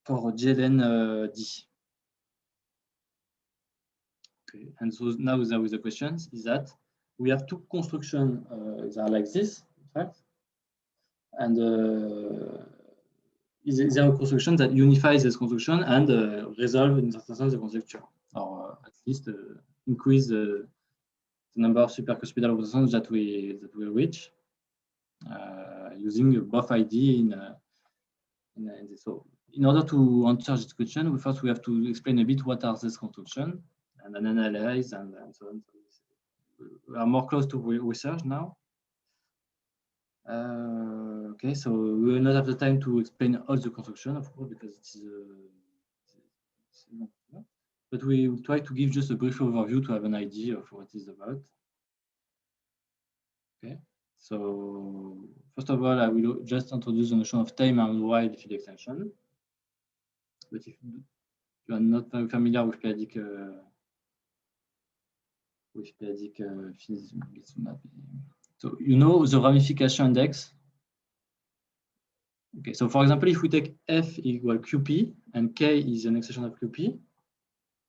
Speaker 2: GLN-D. Okay, and so now there is a question: is that we have two constructions that are like this, in fact, and is there a construction that unifies this construction and resolve in certain sense the conjecture, or at least increase the number of supercuspidal representations that we reach using both ID in this. So in order to answer this question, first we have to explain a bit what are these constructions and then analyze and so on. So we are more close to research now. Okay, so we will not have the time to explain all the construction, of course, because it's but we will try to give just a brief overview to have an idea of what it's about. Okay, so first of all, I will just introduce the notion of tame and wide field extension. But if you are not very familiar with periodic fields, so you know the ramification index. Okay, so for example, if we take F equal QP and K is an extension of QP,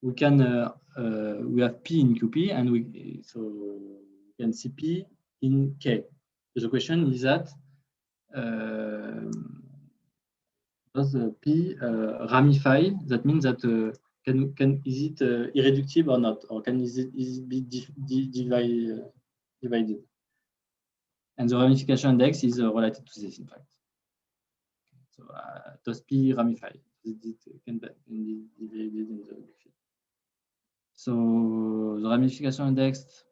Speaker 2: we can we have P in QP and we can see P in K. So the question is that does P ramify? That means that is it irreducible or not, or is it be divided? And the ramification index is related to this, in fact. So does P ramify? It can be divided in the field. So the ramification index.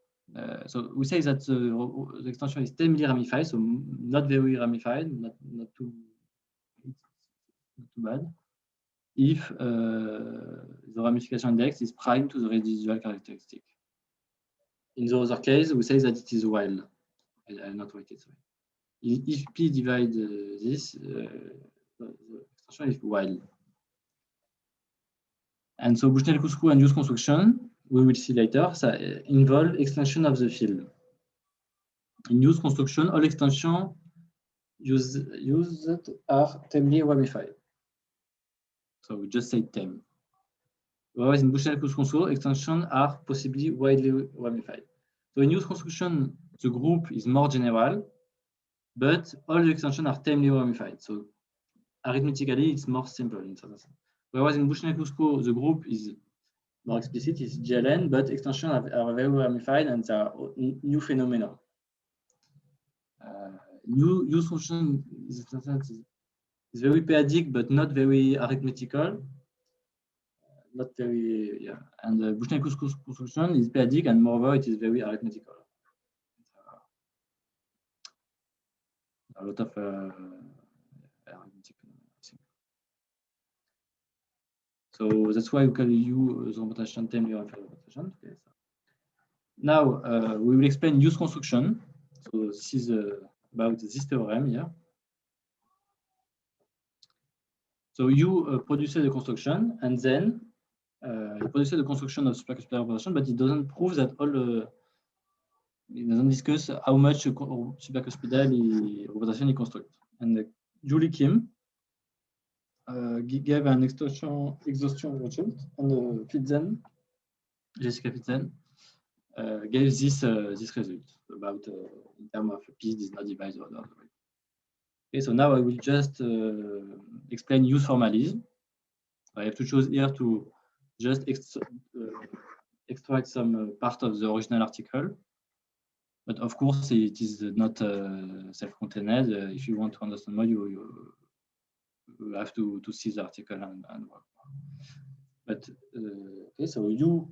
Speaker 2: So we say that the extension is temporally ramified, so not very ramified, not too bad. If the ramification index is prime to the residual characteristic. In the other case, we say that it is wild. I'll not write it. Sorry. If P divides this, the extension is wild. And so Bushnell-Kouzkou and use construction, we will see later, involve extension of the field. In use construction, all extensions used are temporally ramified. So we just say tem. Whereas in Bushnell-Kouzkou, extensions are possibly widely ramified. So in use construction, the group is more general, but all the extensions are temporally ramified. So arithmetically, it's more simple in some sense. Whereas in Bushnell-Kouzkou, the group is more explicit, it's GLN, but extensions are very ramified and they are new phenomena. New use function is very periodic, but not very arithmetical. Not very, yeah. And the Bushnell-Kouzkou construction is periodic, and moreover, it is very arithmetical. A lot of arithmetic. So that's why we call you the rotation temporary rotation. Okay, so now we will explain use construction. So this is about this theorem here. So you produce the construction, and then you produce the construction of supercuspidal rotation, but it doesn't prove that all the. It doesn't discuss how much supercuspidal rotation is constructed. And Julie Kim gave an exhaustion result, and Fitzen, Jessica Fitzen, gave this result about in terms of P is not divided. Okay, so now I will just explain use formalism. I have to choose here to just extract some part of the original article. But of course, it is not self-contained. If you want to understand more, you have to see the article and work. But okay, so you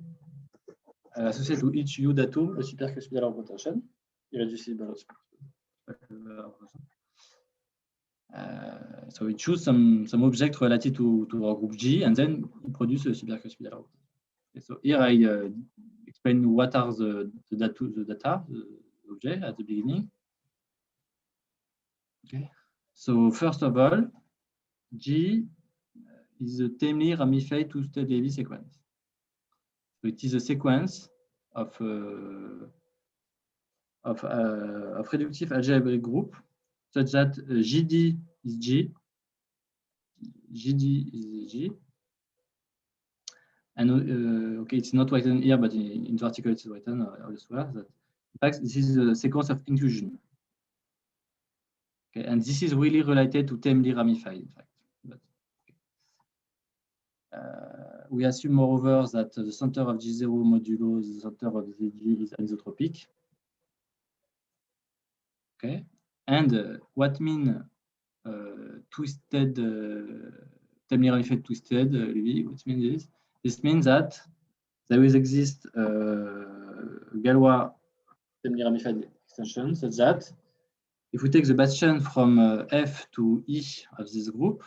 Speaker 2: associate to each U datum a supercuspidal rotation, irreducible supercuspidal rotation. So we choose some object related to our group G, and then we produce a supercuspidal rotation. Okay, so here I explain what are the data, the object at the beginning. Okay, so first of all, G is a temporally ramified two-stage Lévy sequence. So it is a sequence of reductive algebraic group such that GD is G, GD is G, and okay, it's not written here, but in the article it's written elsewhere that in fact this is a sequence of inclusion. Okay, and this is really related to temporally ramified, in fact. But, we assume, moreover, that the center of G0 modulo the center of ZG is anisotropic. Okay, and what mean twisted temporally ramified twisted Lévy? What means this? This means that there will exist Galois temporally ramified extension such that if we take the Batchian from F to E of this group,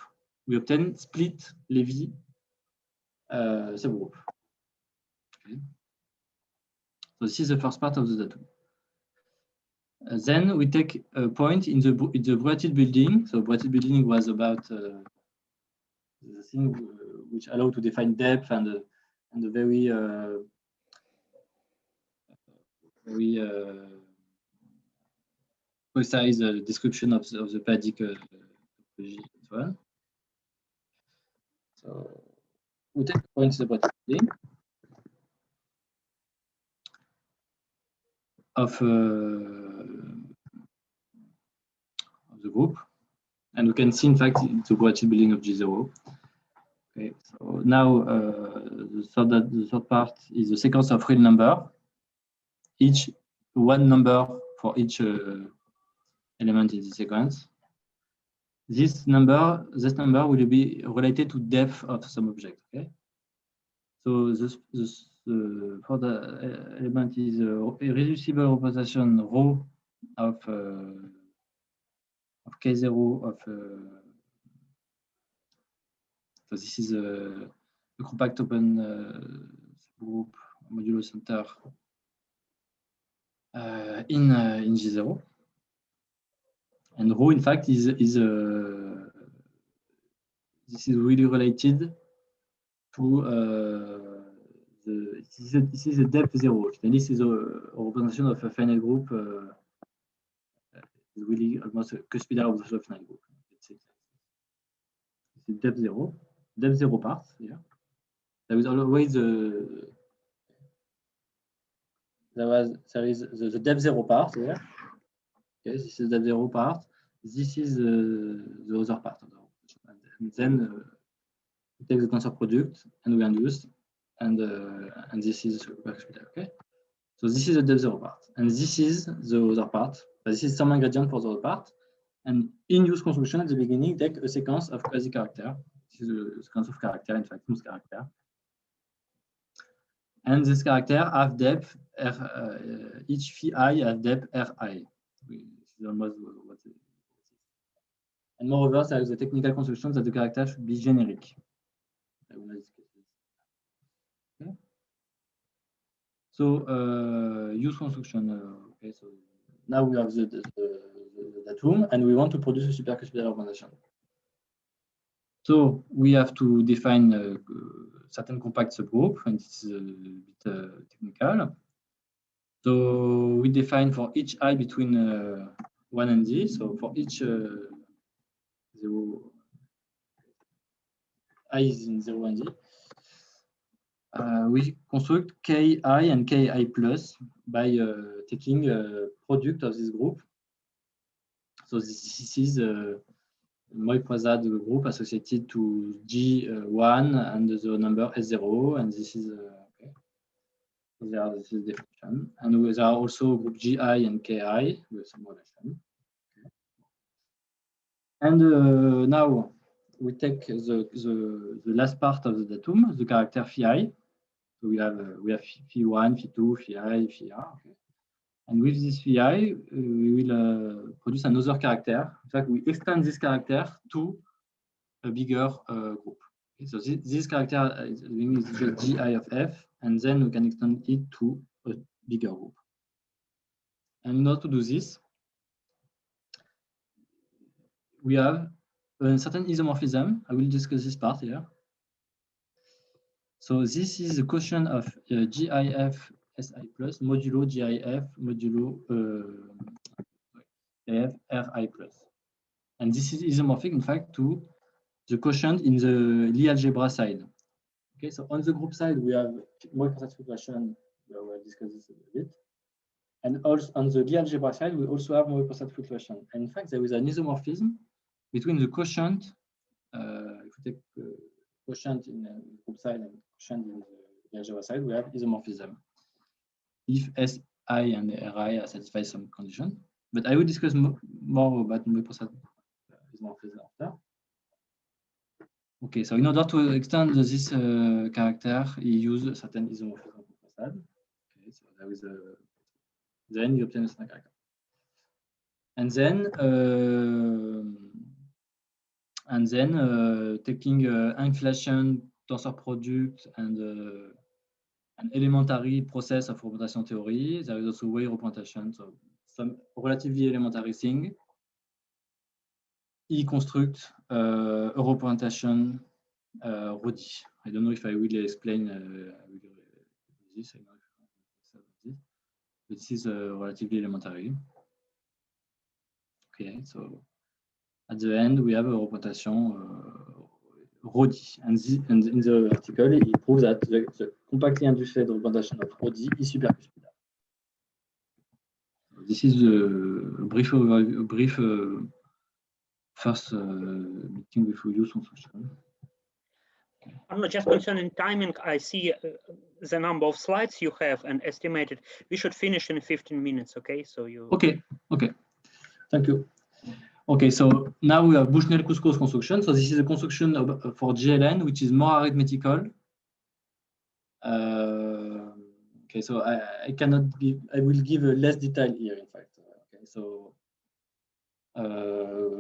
Speaker 2: we obtain split Lévy subgroup. Okay. So this is the first part of the datum. Then we take a point in the Brouillard building. So Brouillard building was about the thing which allowed to define depth and a very precise description of the periodic topology and so on. So we take points in the Brouillard building of the group, and we can see in fact the Brouillard building of G0. Okay, so now the third part is the sequence of real number. Each one number for each element in the sequence. This number will be related to depth of some object. Okay. So for the element is a reducible representation rho of K0 of. So this is a compact open group modulo center in G0, and rho in fact is this is really related to this is a depth 0. And this is a representation of a finite group. Is really almost a cuspidal representation of finite group. It's depth 0. Depth 0 part here. There is always there is the depth 0 part here. Okay, this is the depth 0 part. This is the other part of the representation. And then we take the tensor product and we induce, and this is okay. So this is the depth 0 part, and this is the other part. This is some ingredient for the other part. And in use construction at the beginning, take a sequence of quasi character. This is a sequence of character, in fact, smooth character. And this character have depth each phi I has depth Ri. This is almost what it is. And moreover, there is a technical construction that the character should be generic. Okay. So use construction. Okay, so now we have the datum, and we want to produce a supercuspidal representation. So we have to define a certain compact subgroup, and it's a bit technical. So we define for each I between 1 and Z. So for each 0, I is in 0 and Z. We construct Ki and Ki plus by taking a product of this group. So this is a Moy-Poisson group associated to G1 and the number S0, and this is okay. So this is definition, and there are also group Gi and Ki with some relation. Okay. And now we take the last part of the datum, the character phi. So we have phi1, phi2, phi, phi r. Okay. And with this phi, we will produce another character. In fact, we extend this character to a bigger group. Okay, so this character is just Gi of f, and then we can extend it to a bigger group. And in order to do this, we have a certain isomorphism. I will discuss this part here. So this is the quotient of GIF SI plus modulo GIF modulo AF RI plus. And this is isomorphic, in fact, to the quotient in the Lie algebra side. Okay, so on the group side, we have Moy-Poisson fluctuation. We will discuss this a bit. And also on the Lie algebra side, we also have Moy-Poisson fluctuation. And in fact, there is an isomorphism between the quotient. If we take quotient in the group side and quotient in the algebra side, we have isomorphism if SI and RI satisfy some condition. But I will discuss more about Moy-Poisson isomorphism after. Okay, so in order to extend this character, you use a certain isomorphism. Okay, so there is then you obtain a certain character. And then taking inflation, tensor product, and an elementary process of representation theory. There is also Weyl representation, so some relatively elementary thing. He construct a representation Rodi. I don't know if I will explain this. I know if but this is relatively elementary. Okay, so at the end, we have a representation Rodi. And in the article, he proves that the compactly induced representation of Rodi is supercuspidal. This is a brief first meeting with use construction.
Speaker 1: I'm not just concerning timing. I see the number of slides you have and estimated. We should finish in 15 minutes, okay? So you.
Speaker 2: Okay, thank you. Okay, so now we have Bushnell-Couscous construction. So this is a construction for GLN, which is more arithmetical. Okay, so I cannot give. I will give less detail here, in fact. Okay, so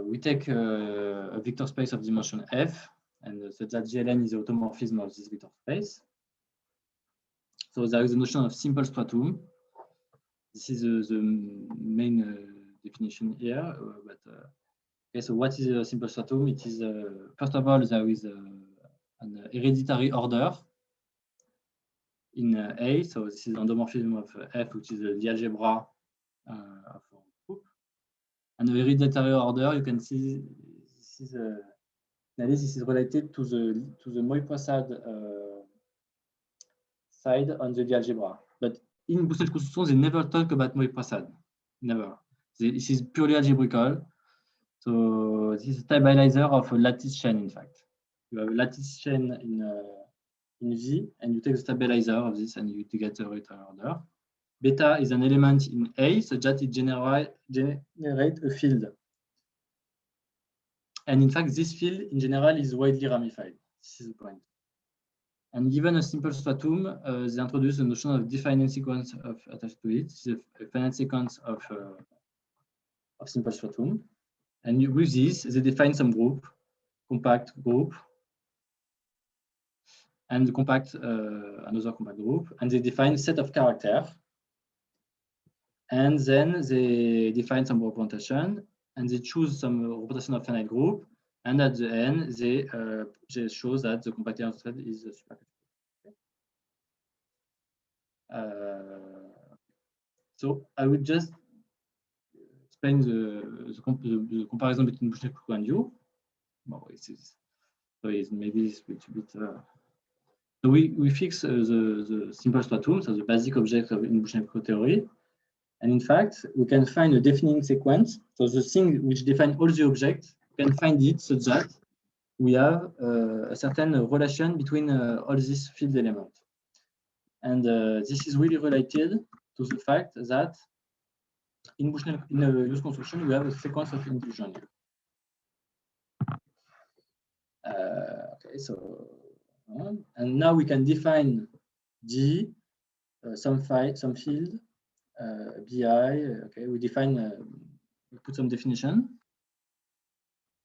Speaker 2: we take a vector space of dimension f, and so that GLN is the automorphism of this vector space. So there is a notion of simple stratum. This is the main definition here. Okay, so what is a simple stratum? It is first of all there is an hereditary order in A. So this is endomorphism of F, which is the algebra of a group. And the hereditary order, you can see this is this is related to the Moy-Poissad side on the algebra. But in Bushnell-Couscous, they never talk about Moy-Poissad. Never. This is purely algebraical. So this is a stabilizer of a lattice chain, in fact. You have a lattice chain in V, and you take the stabilizer of this, and you get the hereditary order. Beta is an element in A, such that it generates a field. And in fact, this field, in general, is widely ramified. This is the point. And given a simple stratum, they introduce the notion of definite sequence attached to it. This is a finite sequence of simple stratum. And with this, they define some group, compact group, and another compact group, and they define a set of characters. And then they define some representation, and they choose some representation of finite group. And at the end, they show that the compactity thread is super. So I will just explain the comparison between Bushnell-Couscous and U. Well, maybe it's a bit. So we fix the simple stratum, so the basic object in Bushnell-Couscous theory. And in fact, we can find a defining sequence. So the thing which defines all the objects, we can find it such that we have a certain relation between all these field elements. And this is really related to the fact that in the use construction, we have a sequence of inclusion. Okay, so and now we can define G, some field, BI. Okay, we define, we put some definition.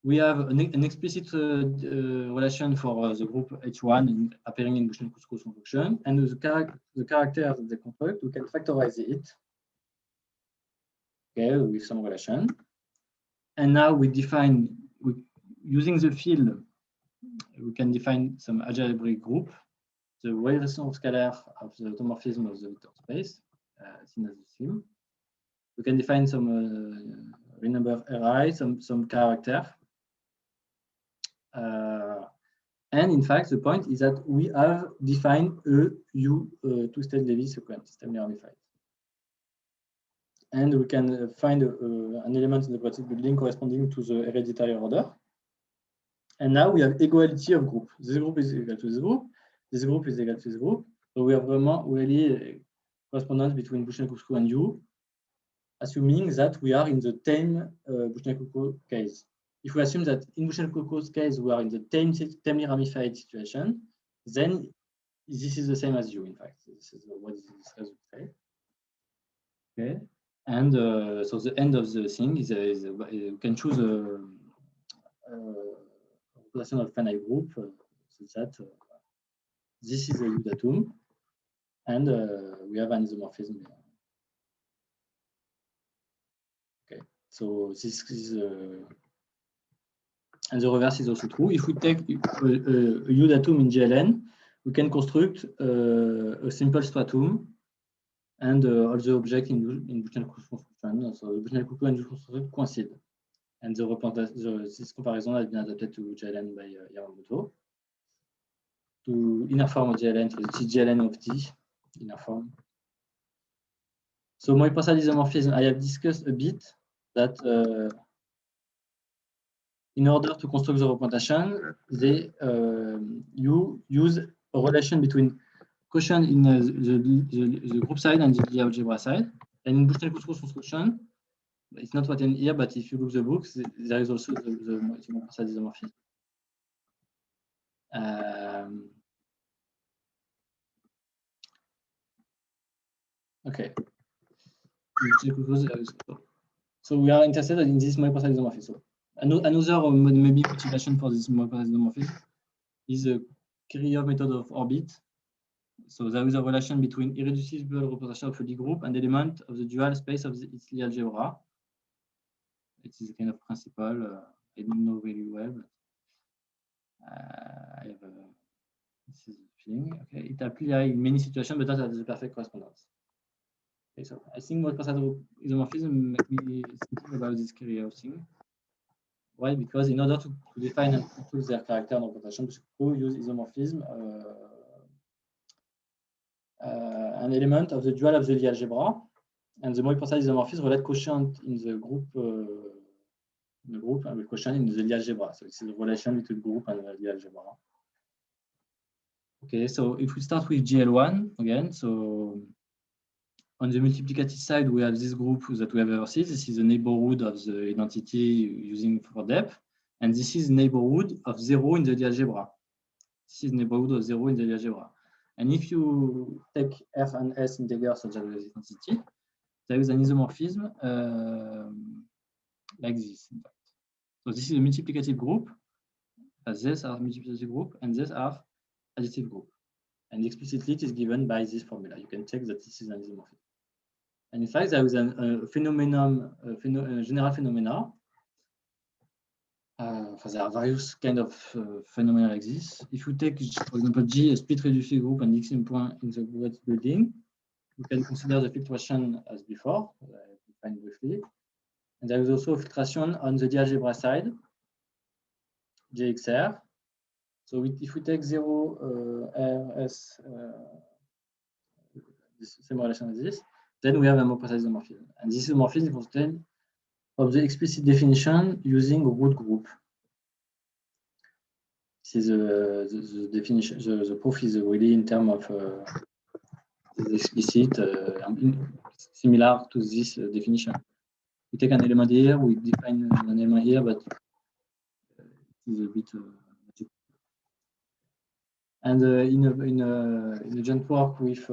Speaker 2: We have an explicit relation for the group H1 appearing in Bushnell-Couscous construction, and the character that they construct, we can factorize it. Okay, with some relation. And now we define, using the field, we can define some algebraic group, the relation of scalar of the automorphism of the vector space, seen as the theme. We can define some real number Ri, some character. And in fact, the point is that we have defined a U two-state Lévy sequence, stably ramified. And we can find an element in the quadratic building corresponding to the hereditary order. And now we have equality of group. This group is equal to this group. This group is equal to this group. So we have really correspondence between Bushnell-Couscous and U, assuming that we are in the tame Bushnell-Couscous case. If we assume that in Bushnell-Couscous case we are in the tamely ramified situation, then this is the same as U. In fact, this is what this result say. Okay. And so the end of the thing is you can choose a representation of finite group, so that this is a U datum, and we have an isomorphism. Okay, so this is and the reverse is also true. If we take a U datum in GLN, we can construct a simple stratum. And all the objects in Bushnell-Couscous construction, so the Bushnell-Couscous and construction coincide. And this comparison has been adapted to GLN by Yamamoto. To inner form of GLN, so this is GLN of T, inner form. So Moy-Poissad isomorphism, I have discussed a bit that in order to construct the representation, you use a relation between quotient in the group side and the algebra side. And in Bushnell-Couscous construction, it's not written here, but if you look the books, there is also the multi-parcel isomorphism. Okay. So we are interested in this multi-parcel isomorphism. So another maybe motivation for this multi-parcel isomorphism is the Kirillov method of orbit. So there is a relation between irreducible representation of a Lie group and element of the dual space of its Lie algebra. It is a kind of principle. I don't know very well, but I have this is a feeling. Okay, it applies in many situations, but not at the perfect correspondence. Okay, so I think multi-parcel isomorphism makes me thinking about this Kirillov thing. Why? Because in order to define and construct their character and representation, we use isomorphism. An element of the dual of the Lie algebra, and the multi-parcel isomorphism relate quotient in the group, and with quotient in the Lie algebra. So it's a relation between group and the Lie algebra. Okay, so if we start with GL1 again, so on the multiplicative side, we have this group that we have ever seen. This is the neighborhood of the identity using for depth, and this is neighborhood of 0 in the Lie algebra. This is neighborhood of 0 in the Lie algebra. And if you take R and S integers such as the identity, there is an isomorphism like this, in fact. So this is a multiplicative group, this are multiplicative group, and this are additive group. And explicitly it is given by this formula. You can check that this is an isomorphism. And in fact, there is a phenomenon, general phenomena. There are various kind of phenomena like this. If you take, for example, G, a split reducing group and X point in the group building, you can consider the filtration as before, defined briefly. And there is also a filtration on the Lie algebra side, JXR. So if we take 0, R, S, this same relation as this, then we have a multi-parcel isomorphism. And this isomorphism is contained of the explicit definition using a root group. This is the definition. The proof is really in terms of the explicit, similar to this definition. We take an element here, we define an element here, but it is a bit. And in a joint work with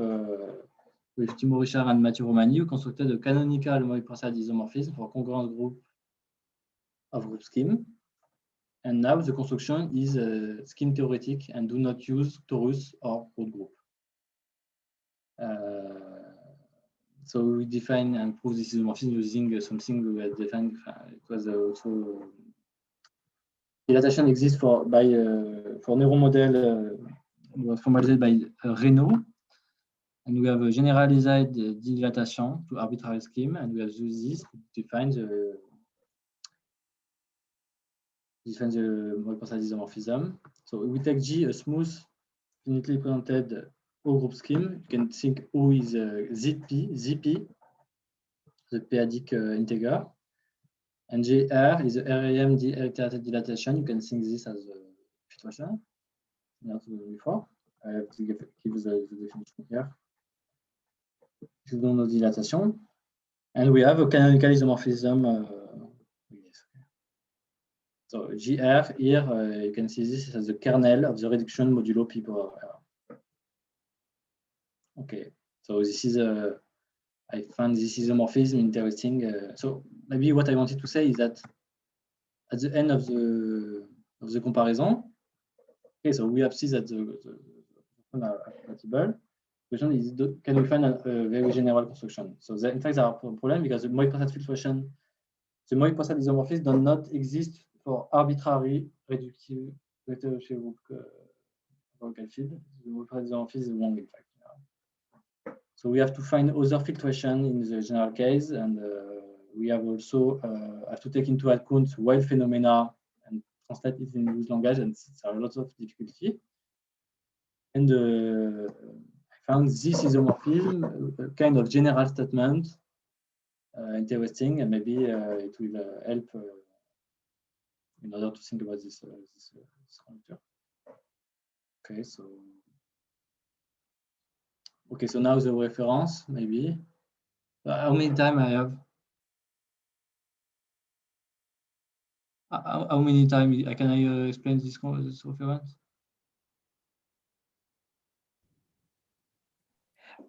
Speaker 2: Timo Richard and Mathieu Romani, we constructed a canonical multi-parcel isomorphism for congruent group of group scheme. And now the construction is scheme theoretic and do not use torus or root group. So we define and prove this isomorphism using something we had defined. It was also dilatation exists for neuron model was formalized by Reynaud, and we have a generalized dilatation to arbitrary scheme, and we have used this to define the multi-parcel isomorphism. So we take G, a smooth, finitely represented O group scheme. You can think O is ZP, the p-adic integer, and JR is the RAM iterated dilatation. You can think this as a filtration. Before, I have to give the definition here. If you don't know dilatation, and we have a canonical isomorphism. So GR here, you can see this as the kernel of the reduction modulo P power R. Okay, so this is I find this isomorphism interesting. So maybe what I wanted to say is that at the end of the comparison, okay, so we have seen that the are compatible. The question is, can we find a very general construction? So in fact, there are problems because the multi-parcel filtration, the multi-parcel isomorphism does not exist for arbitrary reductive vector group local field. The multi-parcel isomorphism is wrong, in fact. So we have to find other filtration in the general case, and we have also have to take into account wild phenomena and translate it in loose language, and there are lots of difficulty. And I found this isomorphism a kind of general statement interesting, and maybe it will help in order to think about this conjecture. Okay, so now the reference maybe. How many time I have? How many times can I explain this reference?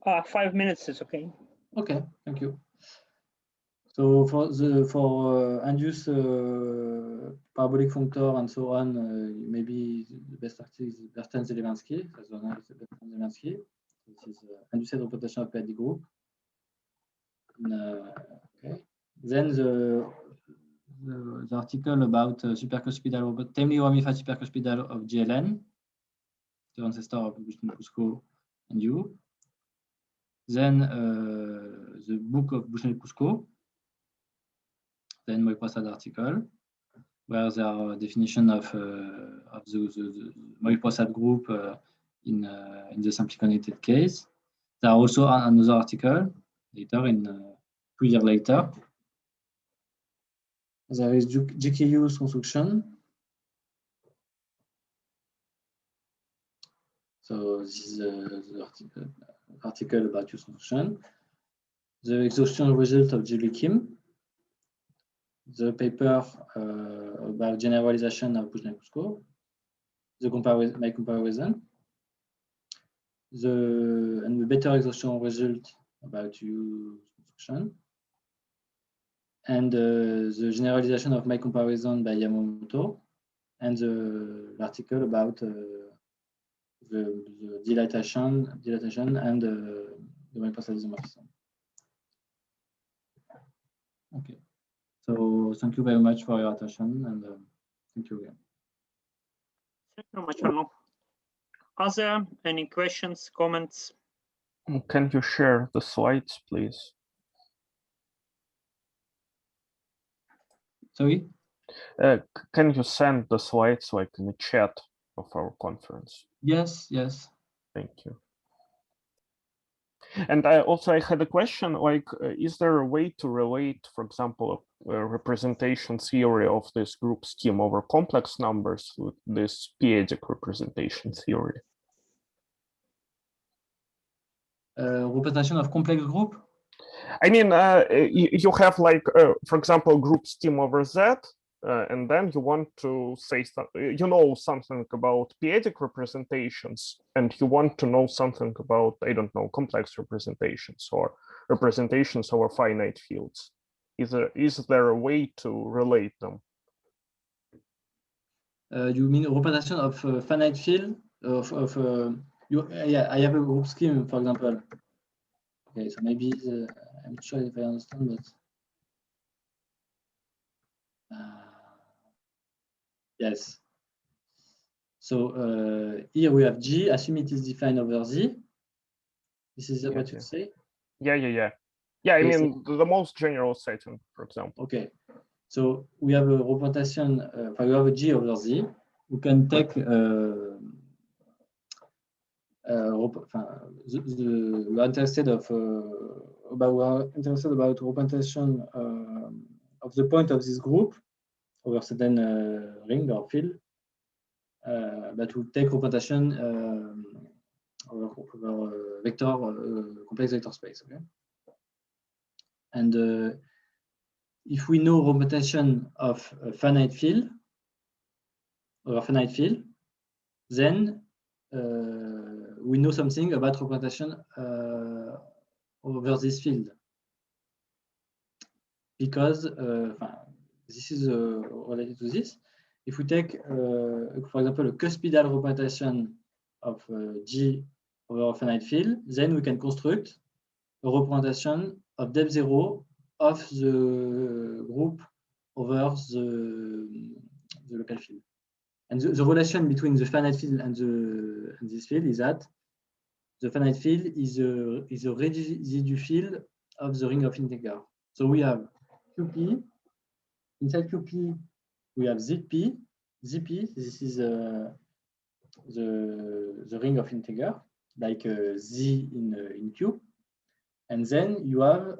Speaker 1: 5 minutes is okay.
Speaker 2: Okay, thank you. So for induced parabolic functor and so on, maybe the best article is Berten-Zelewski. This is induced representation of periodic group. Okay. Then the article about supercuspidal robot, tamely ramified supercuspidal of GLN, the ancestor of Bushnell-Pusko and you. Then the book of Bushnell-Pusko. Then Moy-Prasad article, where there are definition of the Moy-Prasad group in the simply connected case. There are also another article later, in 2 years later. There is GKU's construction. So this is the article about use construction. The exhaustion result of Julie Kim. The paper about generalization of Bushnell-Pusko, my comparison, and the better exhaustion result about use construction, and the generalization of my comparison by Yamamoto, and the article about the dilatation and the Moy-Prasad isomorphism. Okay. So thank you very much for your attention, and thank you again.
Speaker 1: Thank you very much, Arno. Other any questions, comments?
Speaker 3: Can you share the slides, please?
Speaker 2: Sorry?
Speaker 3: Can you send the slides like in the chat of our conference?
Speaker 2: Yes, yes.
Speaker 3: Thank you. And I had a question, like, is there a way to relate, for example, a representation theory of this group scheme over complex numbers with this p-adic representation theory?
Speaker 2: Representation of complex group?
Speaker 3: I mean, you have like, for example, group scheme over Z, and then you want to say, you know something about p-adic representations, and you want to know something about, I don't know, complex representations or representations over finite fields. Is there a way to relate them?
Speaker 2: You mean representation of finite field yeah, I have a group scheme, for example. Okay, so maybe I'm not sure if I understand, but yes. So here we have G, assume it is defined over Z. This is what you say?
Speaker 3: Yeah, I mean, the most general setting, for example.
Speaker 2: Okay, so we have a representation, we have a G over Z. We can take we are interested about representation of the point of this group over certain ring or field, but we take representation over vector complex vector space. Okay, and if we know representation of a finite field or a finite field, then we know something about representation over this field, because this is related to this. If we take, for example, a cuspidal representation of G over a finite field, then we can construct a representation of depth zero of the group over the local field. And the relation between the finite field and this field is that the finite field is a residue field of the ring of integer. So we have QP. Inside QP, we have ZP. ZP, this is the ring of integer, like Z in Q. And then you have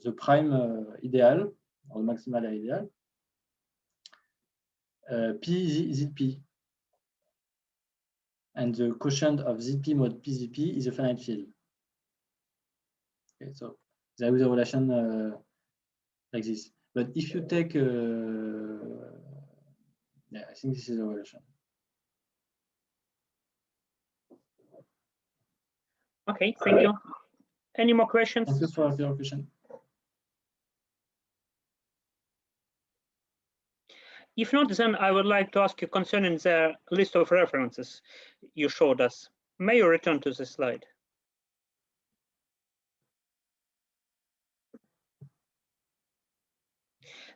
Speaker 2: the prime ideal, or the maximal ideal. P ZP. And the quotient of ZP mod PZP is a finite field. Okay, so there is a relation like this. But if you take, yeah, I think this is a relation.
Speaker 1: Okay, thank you. Any more questions?
Speaker 2: Thank you for your question.
Speaker 1: If not, then I would like to ask you concerning the list of references you showed us. May you return to the slide?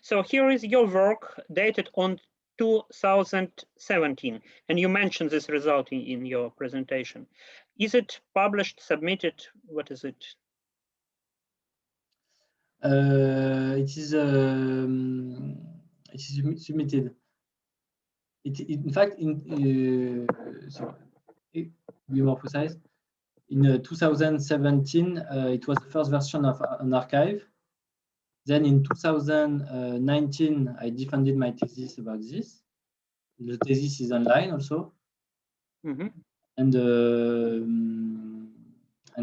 Speaker 1: So here is your work dated on 2017, and you mentioned this result in your presentation. Is it published, submitted? What is it?
Speaker 2: It is submitted. In fact, so to be more precise, in 2017, it was the first version of an archive. Then in 2019, I defended my thesis about this. The thesis is online also.
Speaker 1: Mm-hmm.
Speaker 2: And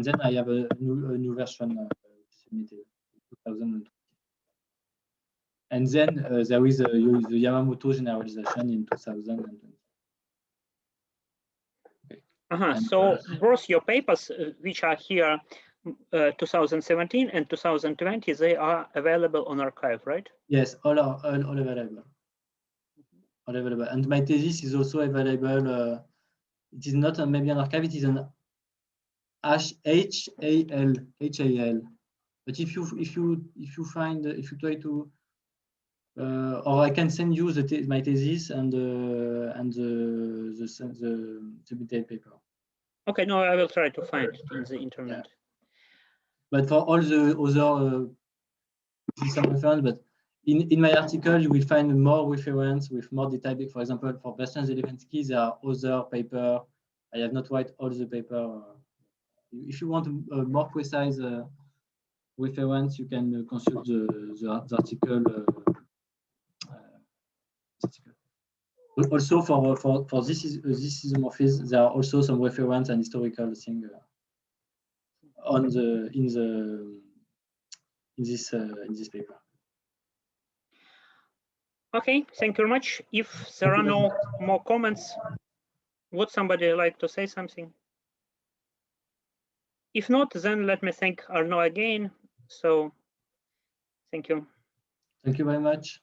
Speaker 2: then I have a new version submitted in 2020. And then there is the Yamamoto generalization in 2020. Okay.
Speaker 1: So both your papers, which are here, 2017 and 2020, they are available on arXiv, right?
Speaker 2: Yes, all available. All available. And my thesis is also available. It is not maybe an arXiv, it is an HAL. But if you try to, or I can send you my thesis and the detailed paper.
Speaker 1: Okay, no, I will try to find it in the internet.
Speaker 2: Yeah. But for all the other, this is some reference, but in my article, you will find more reference with more detail. For example, for Bastian Zelewski, there are other paper. I have not write all the paper. If you want a more precise reference, you can consult the article. Also, for this isomorphism, there are also some reference and historical thing on in this paper.
Speaker 1: Okay, thank you very much. If there are no more comments, would somebody like to say something? If not, then let me thank Arnaud again. So, thank you.
Speaker 2: Thank you very much.